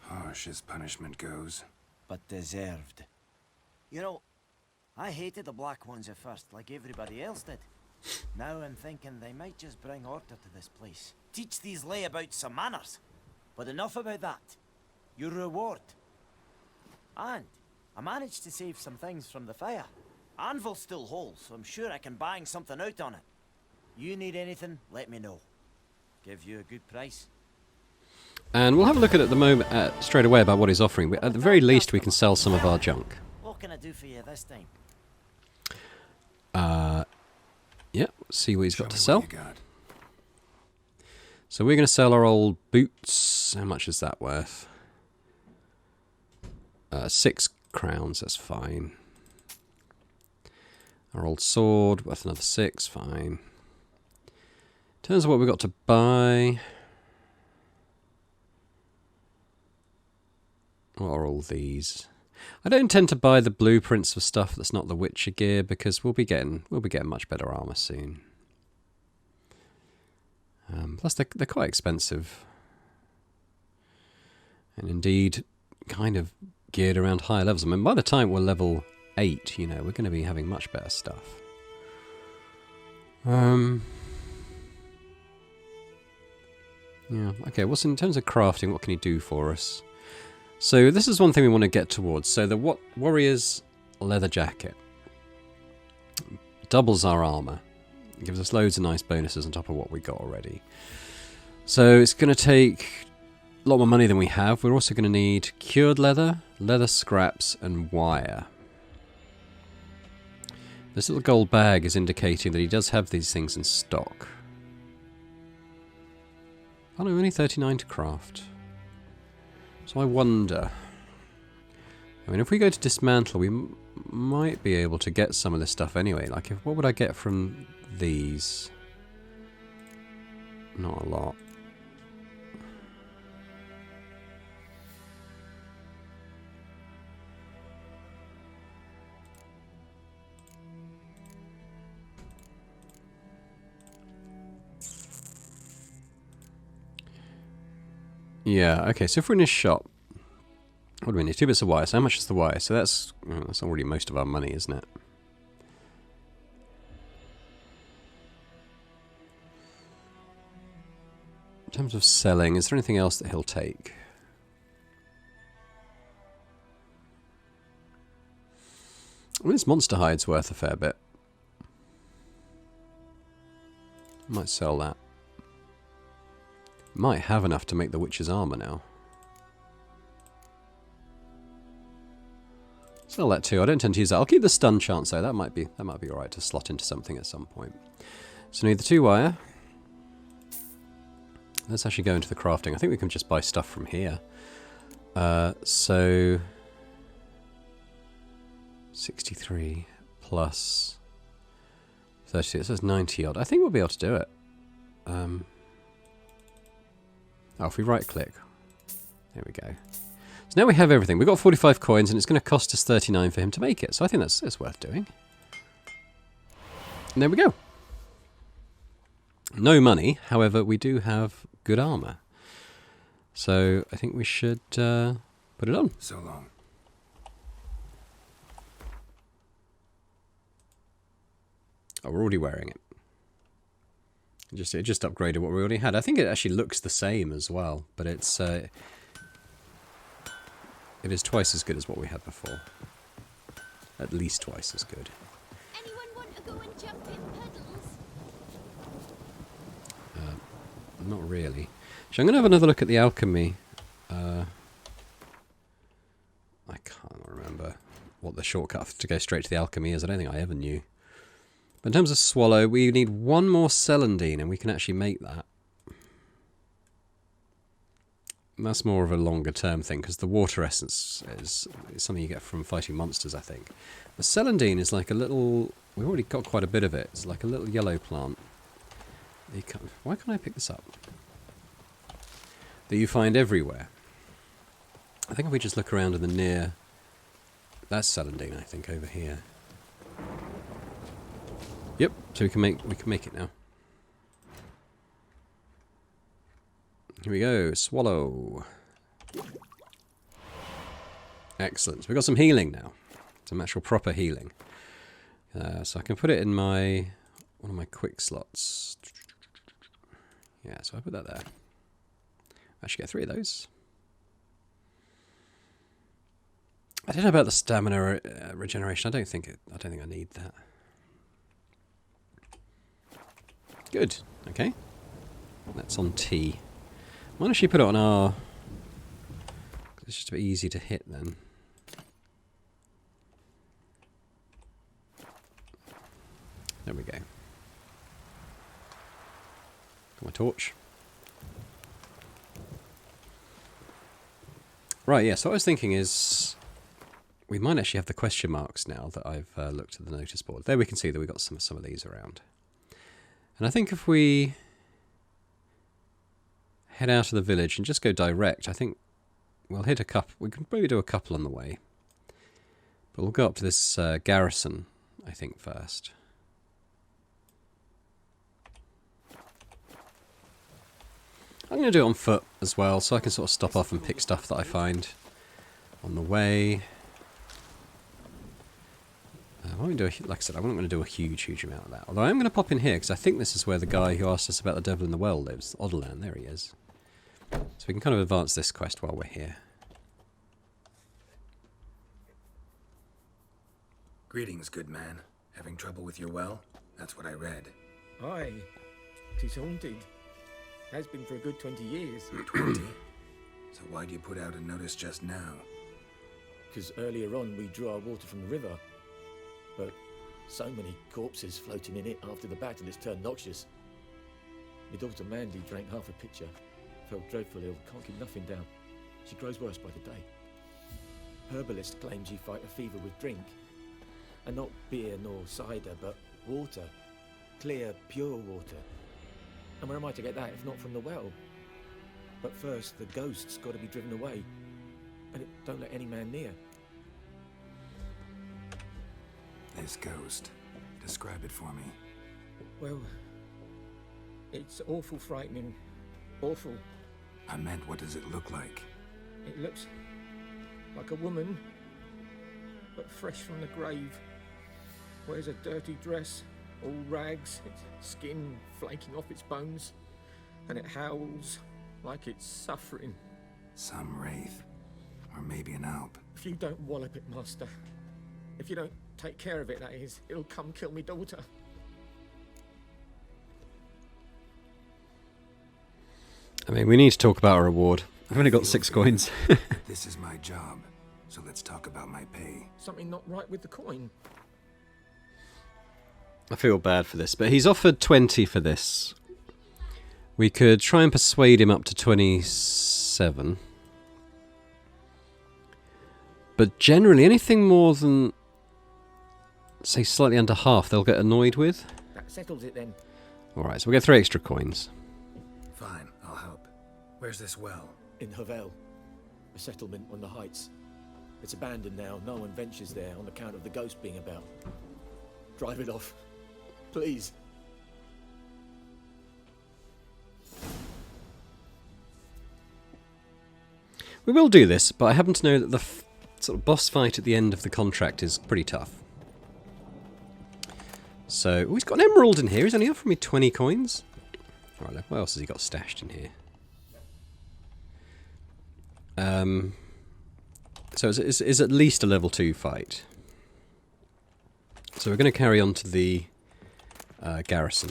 Harsh as punishment goes. But deserved. You know, I hated the Black Ones at first, like everybody else did. Now I'm thinking they might just bring order to this place. Teach these layabouts some manners. But enough about that. Your reward. And I managed to save some things from the fire. Anvil still holds, so I'm sure I can bang something out on it. You need anything, let me know. Give you a good price. And we'll have a look at it at the moment, straight away, about what he's offering. At the very least, we can sell some of our junk. What can I do for you this time? Yeah, see what he's got to sell. So we're going to sell our old boots. How much is that worth? 6 crowns, that's fine. Our old sword, worth another 6, fine. In terms of what we've got to buy... What are all these? I don't intend to buy the blueprints for stuff that's not the Witcher gear, because we'll be getting much better armor soon. Plus they're quite expensive, and indeed kind of geared around higher levels. I mean, by the time we're level 8, you know, we're going to be having much better stuff. Yeah. Okay. What's in terms of crafting? What can he do for us? So this is one thing we want to get towards. So the warrior's leather jacket doubles our armor. It gives us loads of nice bonuses on top of what we got already. So it's going to take a lot more money than we have. We're also going to need cured leather, leather scraps, and wire. This little gold bag is indicating that he does have these things in stock. Oh no, only 39 to craft. So I wonder... I mean, if we go to dismantle, we might be able to get some of this stuff anyway. Like, what would I get from these? Not a lot. Yeah, okay, so if we're in his shop, what do we need? 2 bits of wire. So how much is the wire? So that's already most of our money, isn't it? In terms of selling, is there anything else that he'll take? Well, this monster hide's worth a fair bit. Might sell that. Might have enough to make the witch's armor now. Sell that too. I don't tend to use that. I'll keep the stun chance though. That might be alright to slot into something at some point. So we need the 2 wire. Let's actually go into the crafting. I think we can just buy stuff from here. So 63 plus 32. It says 90 odd. I think we'll be able to do it. Oh, if we right click. There we go. So now we have everything. We've got 45 coins and it's going to cost us 39 for him to make it. So I think that's worth doing. And there we go. No money. However, we do have good armor. So I think we should put it on. So long. Oh, we're already wearing it. It just upgraded what we already had. I think it actually looks the same as well, but it is twice as good as what we had before. At least twice as good. Anyone want to go and jump in puddles? Not really. So I'm going to have another look at the alchemy. I can't remember what the shortcut to go straight to the alchemy is. I don't think I ever knew. But in terms of swallow, we need 1 more celandine, and we can actually make that. And that's more of a longer term thing, because the water essence is something you get from fighting monsters, I think. The celandine is like a little... We've already got quite a bit of it. It's like a little yellow plant. Why can't I pick this up? That you find everywhere. I think if we just look around in the near... That's celandine, I think, over here. Yep, so we can make it now. Here we go, swallow. Excellent. So we've got some healing now. Some actual proper healing. So I can put it in one of my quick slots. Yeah, so I put that there. I should get 3 of those. I don't know about the stamina regeneration. I don't think I need that. Good. Okay. That's on T. Why don't you put it on R? It's just a bit easy to hit then. There we go. Got my torch. Right, yeah, so what I was thinking is we might actually have the question marks now that I've looked at the notice board. There we can see that we've got some of these around. And I think if we head out of the village and just go direct, I think we'll hit a couple. We can probably do a couple on the way. But we'll go up to this garrison, I think, first. I'm going to do it on foot as well, so I can sort of stop off and pick stuff that I find on the way. I won't do like I said, I'm not going to do a huge amount of that. Although I am going to pop in here, because I think this is where the guy who asked us about the devil in the well lives. Odderland, there he is. So we can kind of advance this quest while we're here. Greetings, good man. Having trouble with your well? That's what I read. Aye, 'tis haunted. Has been for a good 20 years. 20? So why'd you put out a notice just now? Because earlier on we drew our water from the river. But so many corpses floating in it after the battle it's turned noxious. My daughter Mandy drank half a pitcher. Felt dreadful ill, can't keep nothing down. She grows worse by the day. Herbalist claims you fight a fever with drink. And not beer nor cider, but water. Clear, pure water. And where am I to get that if not from the well? But first, the ghost's got to be driven away. And it don't let any man near. This ghost. Describe it for me. Well, it's awful frightening. Awful. I meant, what does it look like? It looks like a woman, but fresh from the grave. Wears a dirty dress, all rags, its skin flaking off its bones, and it howls like it's suffering. Some wraith. Or maybe an alp. If you don't wallop it, Master, if you don't take care of it, that is, it'll come kill me daughter. I mean, we need to talk about our reward. I've only got 6 coins. This is my job, so let's talk about my pay. Something not right with the coin. I feel bad for this, but he's offered 20 for this. We could try and persuade him up to 27. But generally, anything more than, say, slightly under half, they'll get annoyed with. That settles it then. Alright, so we'll get 3 extra coins. Fine, I'll help. Where's this well? In Havel, a settlement on the heights. It's abandoned now. No one ventures there on account of the ghost being about. Drive it off, please. We will do this, but I happen to know that the sort of boss fight at the end of the contract is pretty tough. So, oh, he's got an emerald in here. He's only offering me 20 coins. Alright, what else has he got stashed in here? So it's at least a level 2 fight. So we're going to carry on to the garrison.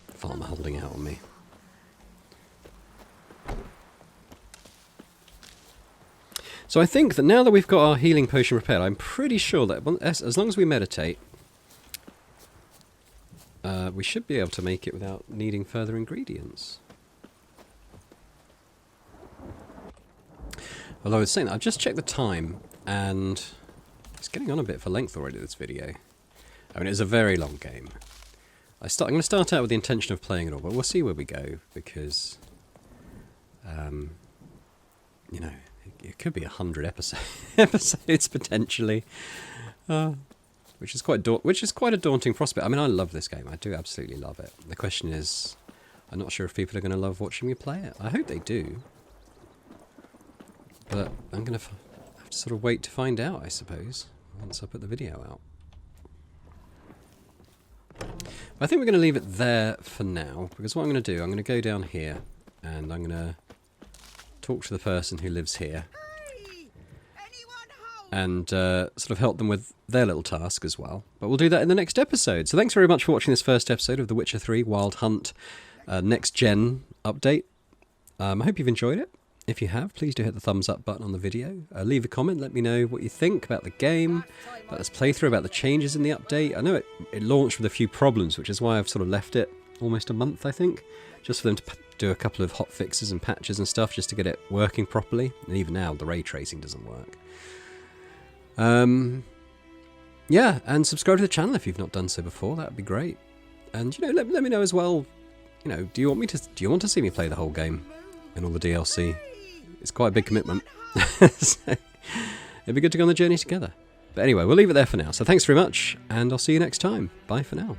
Farmer holding out on me. So I think that now that we've got our healing potion repaired, I'm pretty sure that as long as we meditate, we should be able to make it without needing further ingredients. Although I was saying that, I've just checked the time, and it's getting on a bit for length already, this video. I mean, it's a very long game. I'm going to start out with the intention of playing it all, but we'll see where we go, because, you know, it could be 100 episodes potentially, which is quite a daunting prospect. I mean, I love this game. I do absolutely love it. The question is, I'm not sure if people are going to love watching me play it. I hope they do, but I'm going to have to sort of wait to find out, I suppose, once I put the video out. I think we're going to leave it there for now, because what I'm going to do, I'm going to go down here, and I'm going to talk to the person who lives here, and sort of help them with their little task as well. But we'll do that in the next episode. So thanks very much for watching this first episode of The Witcher 3 Wild Hunt Next Gen update. I hope you've enjoyed it. If you have, please do hit the thumbs up button on the video. Leave a comment, let me know what you think about the game, about this playthrough, about the changes in the update. I know it launched with a few problems, which is why I've sort of left it almost a month, I think, just for them to do a couple of hot fixes and patches and stuff, just to get it working properly. And even now, the ray tracing doesn't work. Yeah, and subscribe to the channel if you've not done so before. That would be great. And, you know, let me know as well, you know, do you want to see me play the whole game and all the DLC? It's quite a big commitment. So, it'd be good to go on the journey together. But anyway, we'll leave it there for now. So thanks very much, and I'll see you next time. Bye for now.